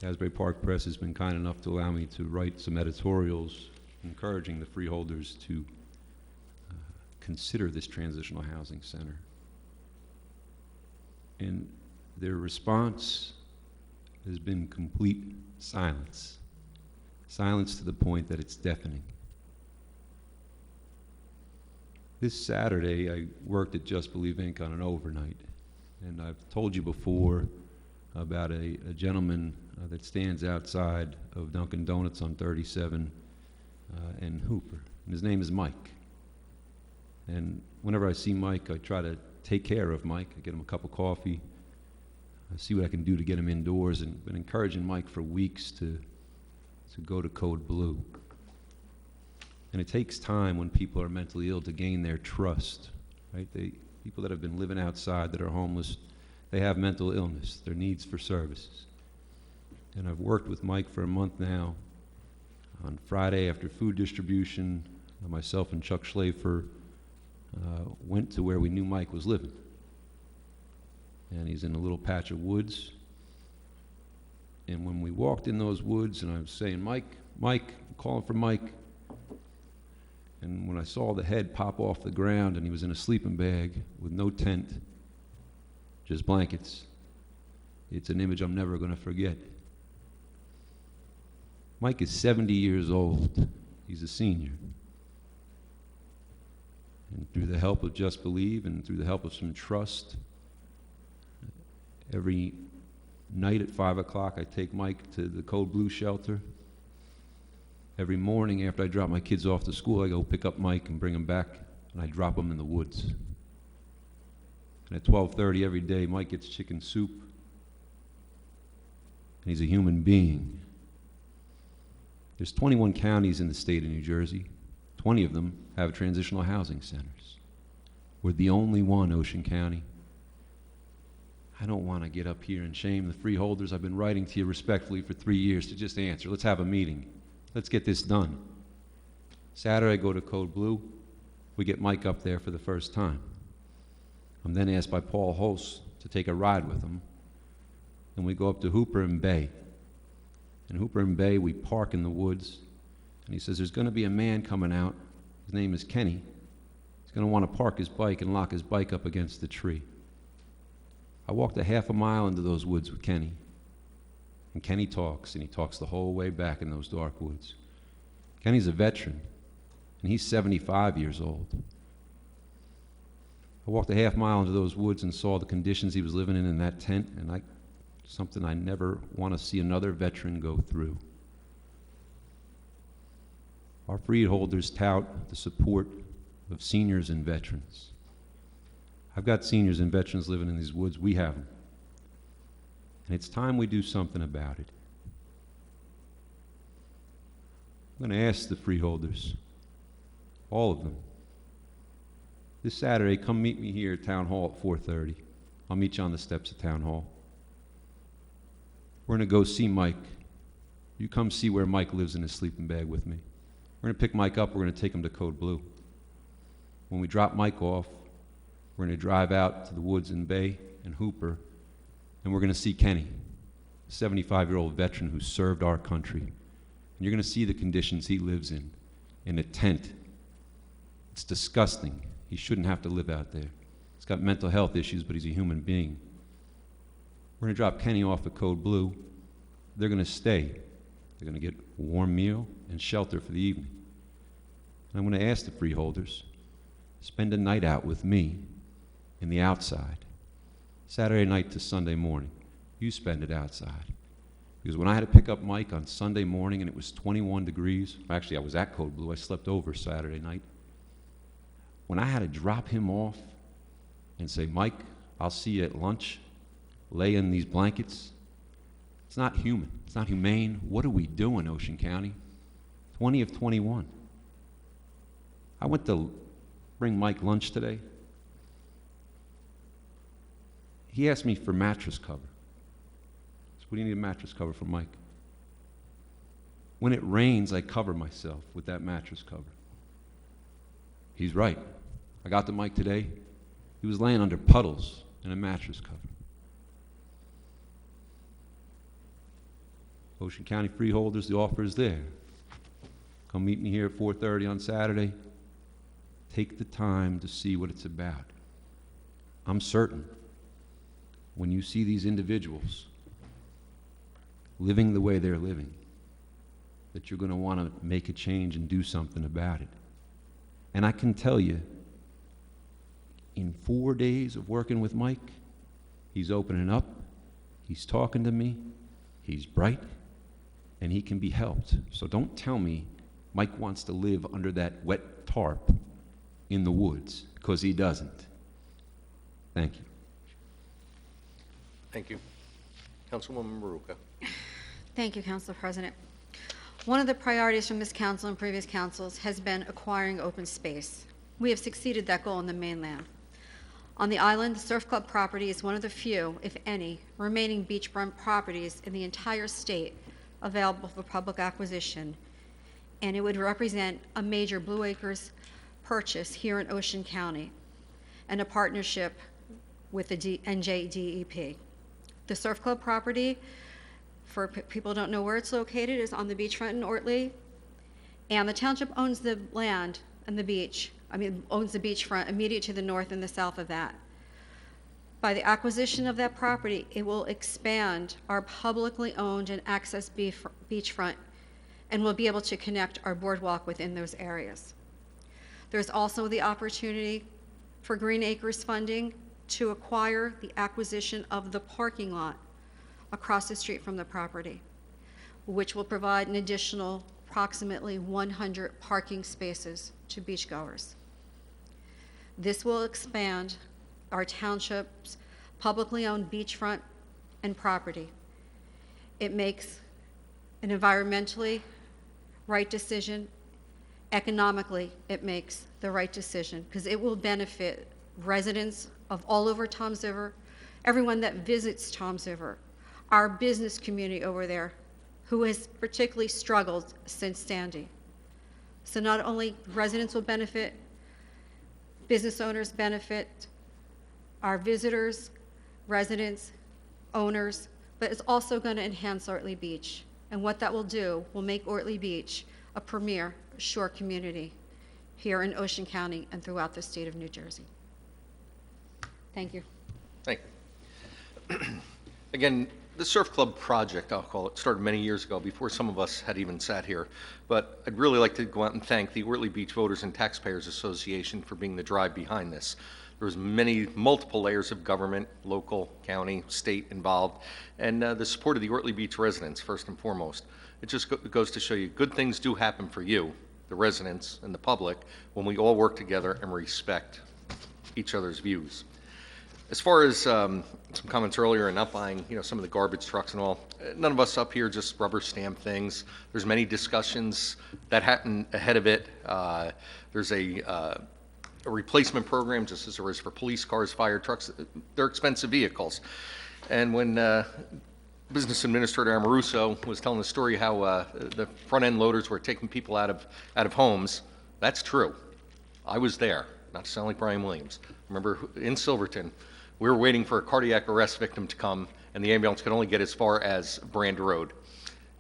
Asbury Park Press has been kind enough to allow me to write some editorials encouraging the freeholders to consider this transitional housing center. And their response has been complete silence. Silence to the point that it's deafening. This Saturday, I worked at Just Believe Inc. on an overnight. And I've told you before about a gentleman that stands outside of Dunkin' Donuts on 37 and Hooper. And his name is Mike. And whenever I see Mike, I try to take care of Mike. I get him a cup of coffee. I see what I can do to get him indoors, and been encouraging Mike for weeks to go to Code Blue. And it takes time when people are mentally ill to gain their trust, right? People that have been living outside, that are homeless, they have mental illness, their needs for services. And I've worked with Mike for a month now. On Friday, after food distribution, myself and Chuck Schlafer went to where we knew Mike was living. And he's in a little patch of woods. And when we walked in those woods, and I was saying, Mike, I'm calling for Mike. And when I saw the head pop off the ground and he was in a sleeping bag with no tent, just blankets, it's an image I'm never going to forget. Mike is 70 years old. He's a senior. And through the help of Just Believe and through the help of some trust, every night at 5 o'clock I take Mike to the Code Blue shelter. Every morning after I drop my kids off to school, I go pick up Mike and bring him back, and I drop him in the woods. And at 12:30 every day, Mike gets chicken soup, and he's a human being. There's 21 counties in the state of New Jersey. 20 of them have transitional housing centers. We're the only one, Ocean County. I don't want to get up here and shame the freeholders. I've been writing to you respectfully for 3 years to just answer. Let's have a meeting. Let's get this done. Saturday, I go to Code Blue. We get Mike up there for the first time. I'm then asked by Paul Holst to take a ride with him. And we go up to Hooper and Bay. In Hooper and Bay, we park in the woods. And he says, there's going to be a man coming out. His name is Kenny. He's going to want to park his bike and lock his bike up against the tree. I walked a half a mile into those woods with Kenny. And Kenny talks, and he talks the whole way back in those dark woods. Kenny's a veteran, and he's 75 years old. I walked a half mile into those woods and saw the conditions he was living in that tent, and something I never want to see another veteran go through. Our freeholders tout the support of seniors and veterans. I've got seniors and veterans living in these woods. We have them. And it's time we do something about it. I'm going to ask the freeholders, all of them, this Saturday, come meet me here at Town Hall at 4:30. I'll meet you on the steps of Town Hall. We're going to go see Mike. You come see where Mike lives in his sleeping bag with me. We're going to pick Mike up. We're going to take him to Code Blue. When we drop Mike off, we're going to drive out to the woods in Bay and Hooper, and we're going to see Kenny, a 75-year-old veteran who served our country. And you're going to see the conditions he lives in a tent. It's disgusting. He shouldn't have to live out there. He's got mental health issues, but he's a human being. We're going to drop Kenny off at Code Blue. They're going to stay. They're going to get a warm meal and shelter for the evening. And I'm going to ask the freeholders, spend a night out with me in the outside. Saturday night to Sunday morning. You spend it outside. Because when I had to pick up Mike on Sunday morning and it was 21 degrees, actually I was at Code Blue, I slept over Saturday night. When I had to drop him off and say, Mike, I'll see you at lunch, lay in these blankets, it's not human, it's not humane. What are we doing, Ocean County? 20 of 21. I went to bring Mike lunch today. He asked me for mattress cover. So what do you need a mattress cover for Mike? When it rains, I cover myself with that mattress cover. He's right. I got to Mike today. He was laying under puddles in a mattress cover. Ocean County freeholders, the offer is there. Come meet me here at 4:30 on Saturday. Take the time to see what it's about. I'm certain when you see these individuals living the way they're living, that you're going to want to make a change and do something about it. And I can tell you, in 4 days of working with Mike, he's opening up, he's talking to me, he's bright, and he can be helped. So don't tell me Mike wants to live under that wet tarp in the woods, because he doesn't. Thank you. Thank you. Councilwoman Maruka. Thank you, Council President. One of the priorities from this council and previous councils has been acquiring open space. We have succeeded that goal in the mainland. On the island, the Surf Club property is one of the few, if any, remaining beachfront properties in the entire state available for public acquisition, and it would represent a major Blue Acres purchase here in Ocean County and a partnership with the NJDEP. The Surf Club property, for people who don't know where it's located, is on the beachfront in Ortley, and the township owns the land and the beach. Owns the beachfront immediate to the north and the south of that. By the acquisition of that property, it will expand our publicly owned and accessed beachfront, and we'll be able to connect our boardwalk within those areas. There's also the opportunity for Green Acres funding to acquire the acquisition of the parking lot across the street from the property, which will provide an additional approximately 100 parking spaces to beachgoers. This will expand our township's publicly owned beachfront and property. It makes an environmentally right decision. Economically, it makes the right decision because it will benefit residents of all over Toms River, everyone that visits Toms River, our business community over there, who has particularly struggled since Sandy. So not only residents will benefit, business owners benefit, our visitors, residents, owners, but it's also going to enhance Ortley Beach. And what that will do will make Ortley Beach a premier shore community here in Ocean County and throughout the state of New Jersey. Thank you. Thank you. Again, the Surf Club project, I'll call it, started many years ago before some of us had even sat here. But I'd really like to go out and thank the Ortley Beach Voters and Taxpayers Association for being the drive behind this. There was multiple layers of government, local, county, state involved, and the support of the Ortley Beach residents, first and foremost. It just goes to show you good things do happen for you, the residents and the public, when we all work together and respect each other's views. As far as some comments earlier and not buying, some of the garbage trucks and all, none of us up here just rubber stamp things. There's many discussions that happen ahead of it. There's a replacement program, just as there is for police cars, fire trucks. They're expensive vehicles. And when Business Administrator Amoruso was telling the story how the front-end loaders were taking people out of homes, that's true. I was there, not to sound like Brian Williams. Remember, in Silverton, we were waiting for a cardiac arrest victim to come, and the ambulance could only get as far as Brand Road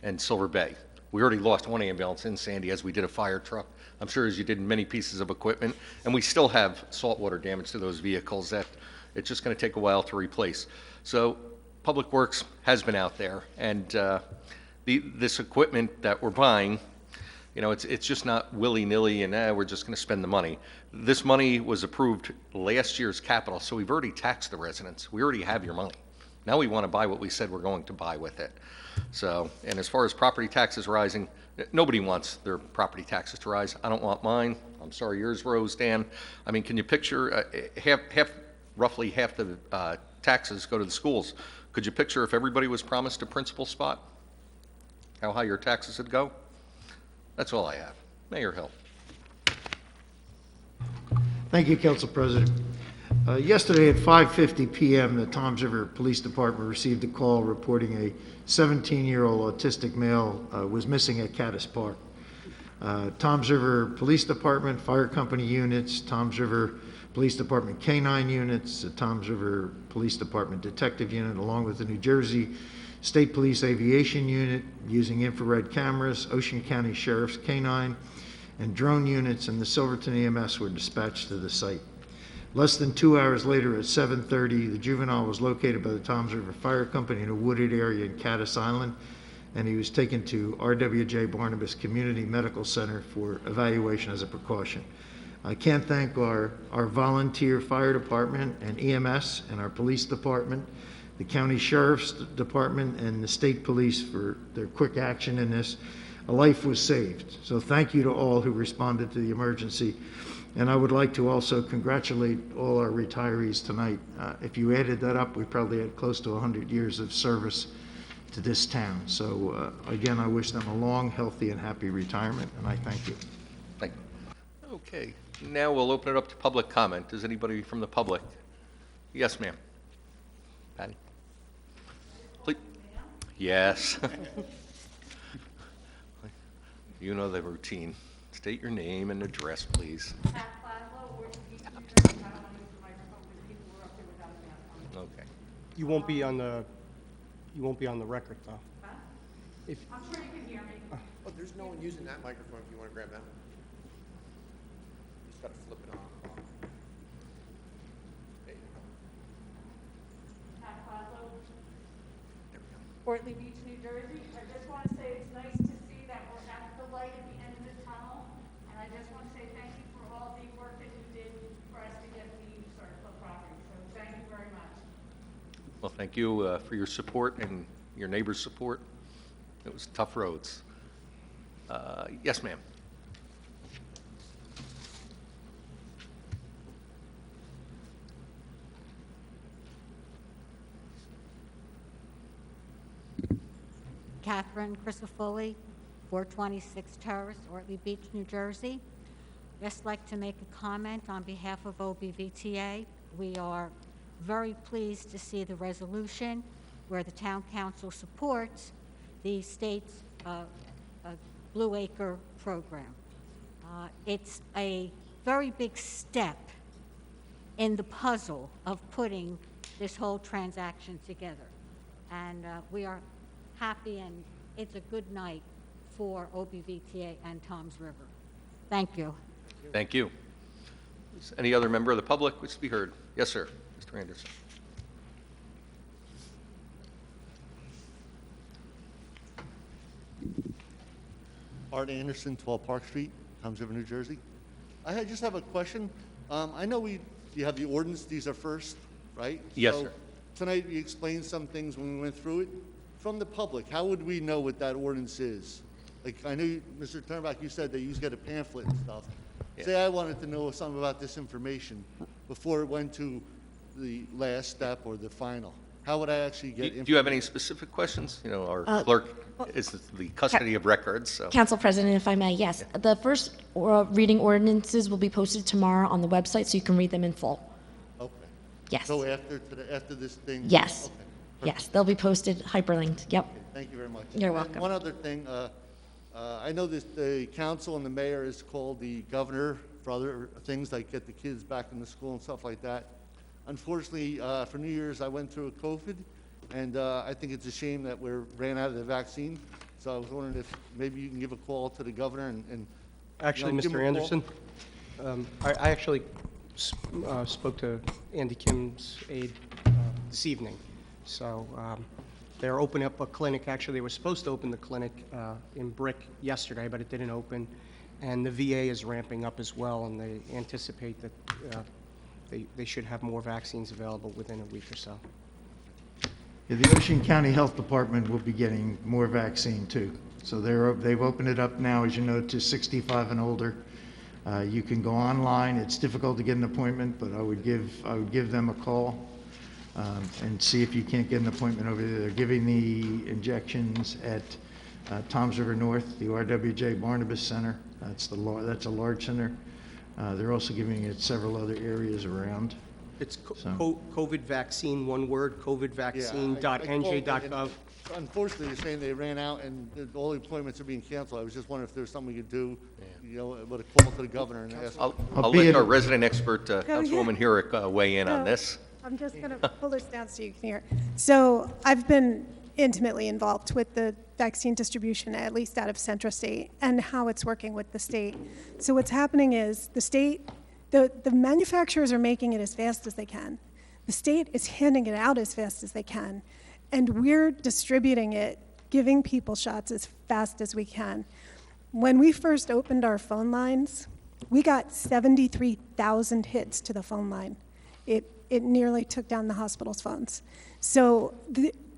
and Silver Bay. We already lost one ambulance in Sandy as we did a fire truck. I'm sure as you did many pieces of equipment, and we still have saltwater damage to those vehicles that it's just going to take a while to replace. So Public Works has been out there, and this equipment that we're buying, it's just not willy-nilly and we're just going to spend the money. This money was approved last year's capital, so we've already taxed the residents. We already have your money. Now we want to buy what we said we're going to buy with it. So, and as far as property taxes rising, nobody wants their property taxes to rise. I don't want mine. I'm sorry yours rose, Dan. I mean, can you picture roughly half the taxes go to the schools? Could you picture if everybody was promised a principal spot, how high your taxes would go? That's all I have. Mayor Hill. Thank you, Council President. Yesterday at 5:50 p.m., the Toms River Police Department received a call reporting a 17-year-old autistic male was missing at Caddis Park. Toms River Police Department, fire company units, Toms River Police Department K-9 units, the Toms River Police Department Detective Unit, along with the New Jersey State Police Aviation Unit using infrared cameras, Ocean County Sheriff's K-9, and drone units and the Silverton EMS were dispatched to the site. Less than 2 hours later at 7:30, the juvenile was located by the Toms River Fire Company in a wooded area in Caddis Island, and he was taken to RWJ Barnabas Community Medical Center for evaluation as a precaution. I can't thank our volunteer fire department and EMS and our police department, the county sheriff's department, and the state police for their quick action in this. A life was saved. So thank you to all who responded to the emergency. And I would like to also congratulate all our retirees tonight. If you added that up, we probably had close to 100 years of service to this town. So again, I wish them a long, healthy, and happy retirement, and I thank you. Thank you. Okay, now we'll open it up to public comment. Does anybody from the public? Yes, ma'am. Patty? Please. Yes. You know the routine. State your name and address, please. Okay. You won't be on the record, though. If, I'm sure you can hear me. Oh, there's no one using that microphone if you want to grab that one. Just got to flip it on. There you go. Pat Fazlo, Ortley Beach, New Jersey. I just want to say it's nice to see that we're at the light at the end of the tunnel, and I just want to say thank you for all the work that you did for us to get the Circle property. So thank you very much. Well, thank you for your support and your neighbors' support. It was tough roads. Yes, ma'am. Catherine Crisafulli, 426 Terrace, Ortley Beach, New Jersey. Just like to make a comment on behalf of OBVTA. We are very pleased to see the resolution where the town council supports the state's Blue Acre program. It's a very big step in the puzzle of putting this whole transaction together. And we are happy, and it's a good night for OBVTA and Toms River. Thank you. Thank you. Is any other member of the public wish to be heard? Yes, sir. Mr. Anderson. Art Anderson, 12 Park Street, Toms River, New Jersey. Just have a question. I know you have the ordinance, these are first, right? Yes, So sir. Tonight you explained some things when we went through it. From the public, how would we know what that ordinance is? Like, I know, Mr. Turnback, you said that you get a pamphlet and stuff. Yeah. Say I wanted to know something about this information before it went to the last step or the final. How would I actually get information? Do you have any specific questions? You know, our clerk is the custody of records, so. Council President, if I may, yes. The first reading ordinances will be posted tomorrow on the website, so you can read them in full. Okay. Yes. So after this thing? Yes. Okay. Yes, they'll be posted, hyperlinked. Yep. Thank you very much. You're And welcome. one other thing, I know that the council and the mayor is called the governor for other things like get the kids back in the school and stuff like that. Unfortunately, for New Year's, I went through a COVID, and I think it's a shame that we ran out of the vaccine. So I was wondering if maybe you can give a call to the governor and actually, give him Mr. a Anderson, I actually spoke to Andy Kim's aide this evening. So they're opening up a clinic. Actually, they were supposed to open the clinic in Brick yesterday, but it didn't open. And the VA is ramping up as well, and they anticipate that they should have more vaccines available within a week or so. Yeah, the Ocean County Health Department will be getting more vaccine too. So they've opened it up now, as you know, to 65 and older. You can go online. It's difficult to get an appointment, but I would give them a call and see if you can't get an appointment over there. They're giving the injections at Toms River North, the RWJ Barnabas Center. That's a large center. They're also giving it at several other areas around. It's COVID vaccine, one word, covidvaccine.nj.gov. Unfortunately, they're saying they ran out and all the appointments are being canceled. I was just wondering if there's something we could do, you know, with a call to the governor and ask. I'll let our resident expert, Councilwoman Herrick, weigh in on this. I'm just going to pull this down so you can hear. So I've been intimately involved with the vaccine distribution, at least out of Central State, and how it's working with the state. So what's happening is the state, the manufacturers are making it as fast as they can. The state is handing it out as fast as they can. And we're distributing it, giving people shots as fast as we can. When we first opened our phone lines, we got 73,000 hits to the phone line. It nearly took down the hospital's phones. So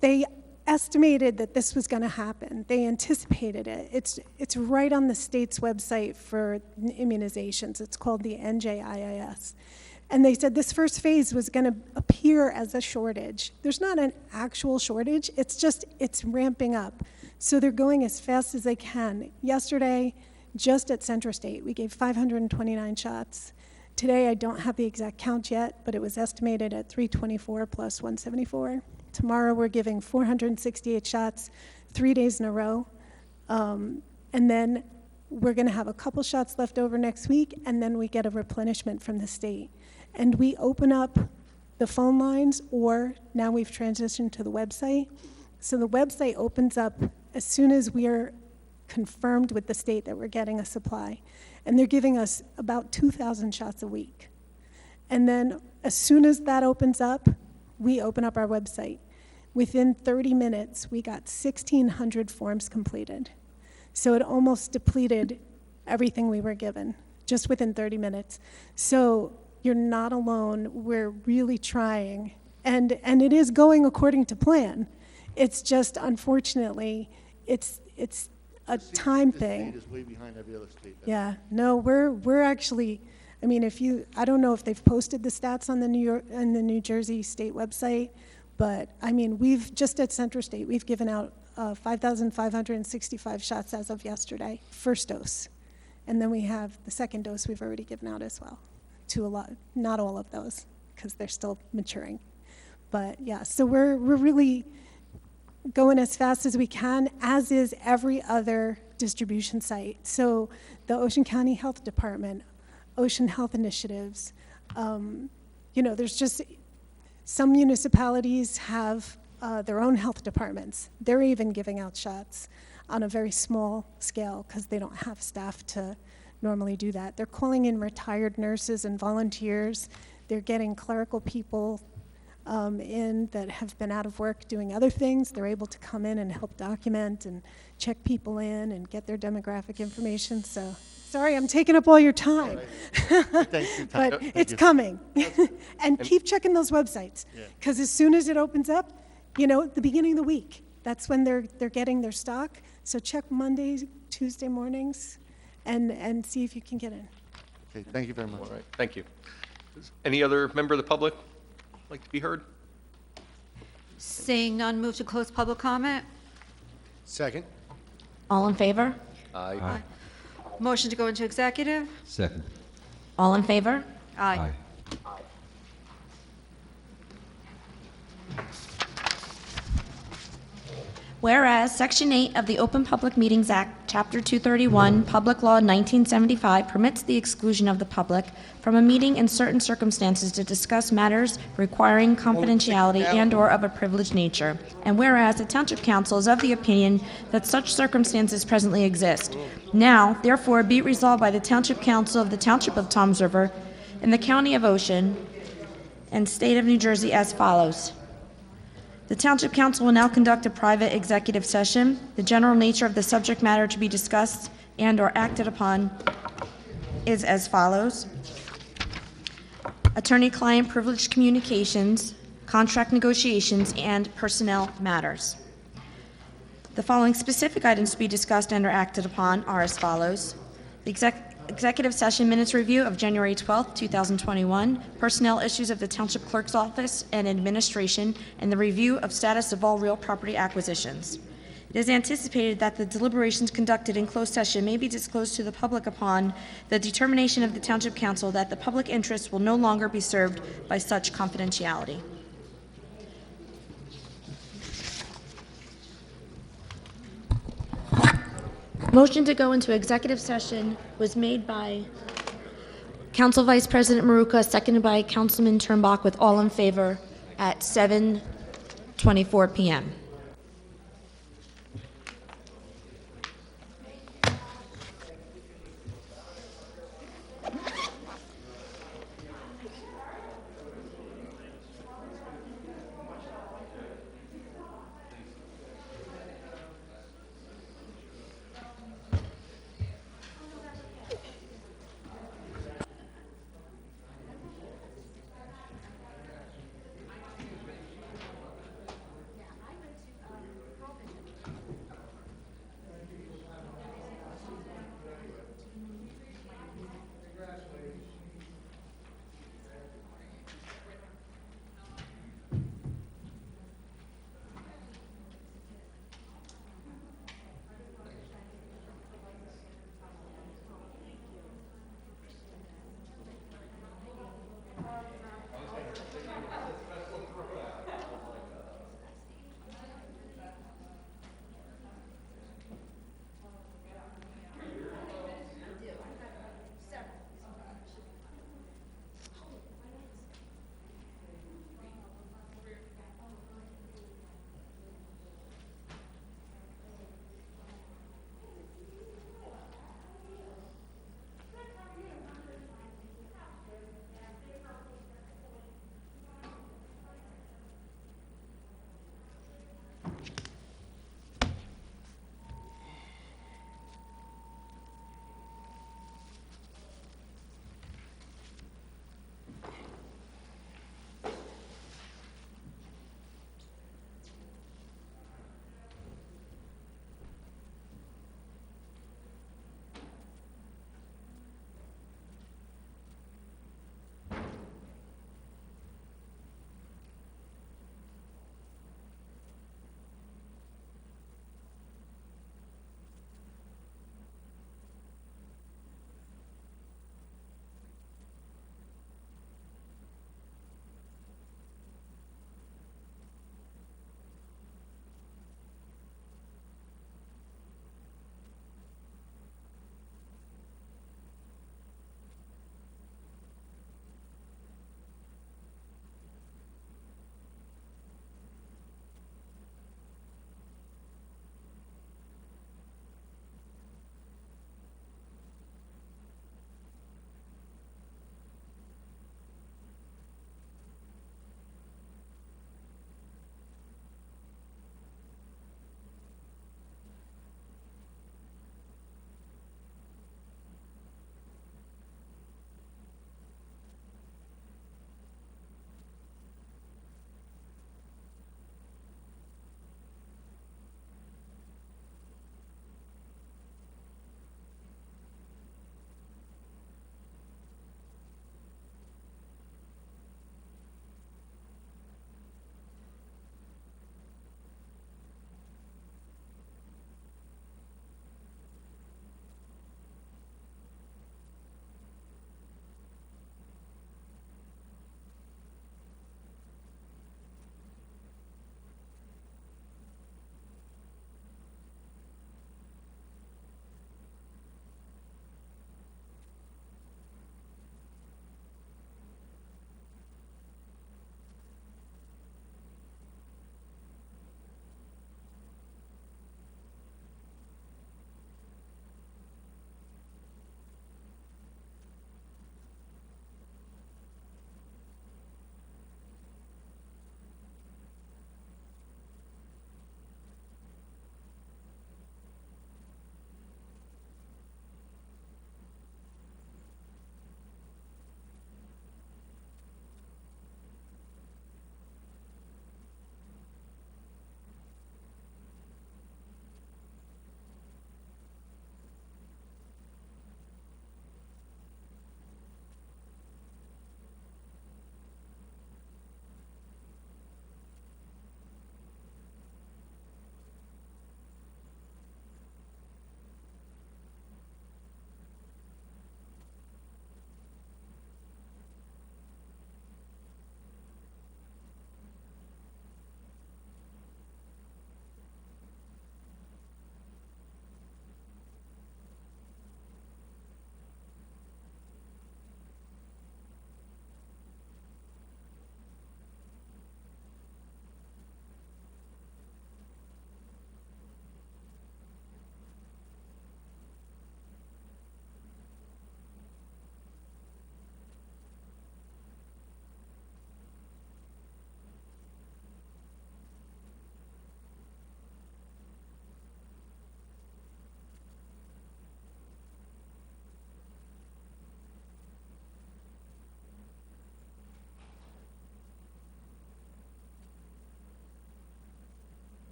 they estimated that this was going to happen. They anticipated it. It's right on the state's website for immunizations. It's called the NJIIS. And they said this first phase was going to appear as a shortage. There's not an actual shortage, it's ramping up. So they're going as fast as they can. Yesterday, just at Central State, we gave 529 shots. Today, I don't have the exact count yet, but it was estimated at 324 plus 174. Tomorrow, we're giving 468 shots, 3 days in a row. And then we're going to have a couple shots left over next week, and then we get a replenishment from the state. And we open up the phone lines, or now we've transitioned to the website. So the website opens up as soon as we are confirmed with the state that we're getting a supply. And they're giving us about 2,000 shots a week. And then as soon as that opens up, we open up our website. Within 30 minutes, we got 1,600 forms completed. So it almost depleted everything we were given, just within 30 minutes. So you're not alone. We're really trying. And it is going according to plan. It's just, unfortunately, it's a time thing. The state is way behind every other state. Yeah, no, we're actually, I mean, I don't know if they've posted the stats on the New Jersey State website, but I mean, we've, just at Central State, we've given out 5,565 shots as of yesterday, first dose. And then we have the second dose we've already given out as well, to a lot, not all of those, because they're still maturing. But yeah, so we're really going as fast as we can, as is every other distribution site. So the Ocean County Health Department, Ocean Health Initiatives, there's just, some municipalities have their own health departments. They're even giving out shots on a very small scale because they don't have staff to normally do that. They're calling in retired nurses and volunteers. They're getting clerical people in that have been out of work doing other things. They're able to come in and help document and check people in and get their demographic information. So, sorry, I'm taking up all your time. But it's coming. And keep checking those websites, because as soon as it opens up, at the beginning of the week, that's when they're getting their stock. So check Mondays, Tuesday mornings, and see if you can get in. Okay, thank you very much. All right, thank you. Does any other member of the public like to be heard? Seeing none, move to close public comment. Second. All in favor? Aye. Motion to go into executive. Second. All in favor? Aye. Whereas Section 8 of the Open Public Meetings Act, Chapter 231, Public Law 1975 permits the exclusion of the public from a meeting in certain circumstances to discuss matters requiring confidentiality and/or of a privileged nature. And whereas the Township Council is of the opinion that such circumstances presently exist. Now, therefore, be it resolved by the Township Council of the Township of Toms River in the County of Ocean and State of New Jersey as follows. The Township Council will now conduct a private executive session. The general nature of the subject matter to be discussed and/or acted upon is as follows. Attorney-client privileged communications, contract negotiations, and personnel matters. The following specific items to be discussed and/or acted upon are as follows. The executive session minutes review of January 12th, 2021, personnel issues of the Township Clerk's Office and Administration, and the review of status of all real property acquisitions. It is anticipated that the deliberations conducted in closed session may be disclosed to the public upon the determination of the Township Council that the public interest will no longer be served by such confidentiality. Motion to go into executive session was made by Council Vice President Maruka, seconded by Councilman Turnbach, with all in favor at 7:24 p.m.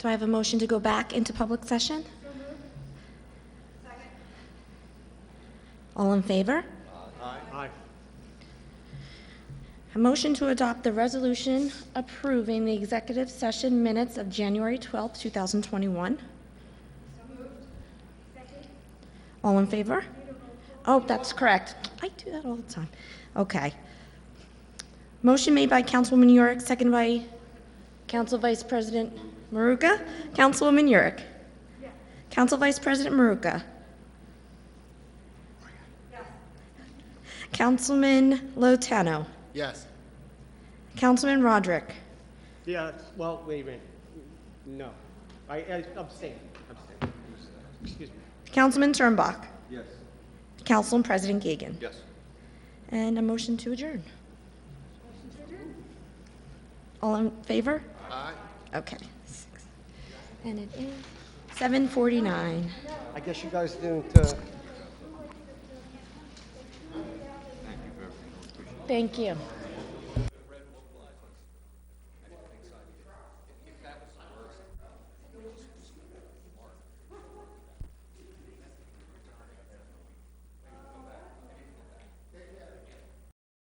Do I have a motion to go back into public session? All in favor? Aye. A motion to adopt the resolution approving the executive session minutes of January 12th, 2021. All in favor? Oh, that's correct. I do that all the time. Okay. Motion made by Councilwoman Yurick, second by Council Vice President Maruka. Councilwoman Yurick. Council Vice President Maruka. Councilman Lotano. Yes. Councilman Roderick. Yeah, well, wait a minute. No. I abstain. Excuse me. Councilman Turnbach. Yes. Council President Gagan. Yes. And a motion to adjourn. All in favor? Aye. Okay. And it is 7:49. I guess you guys didn't, Thank you.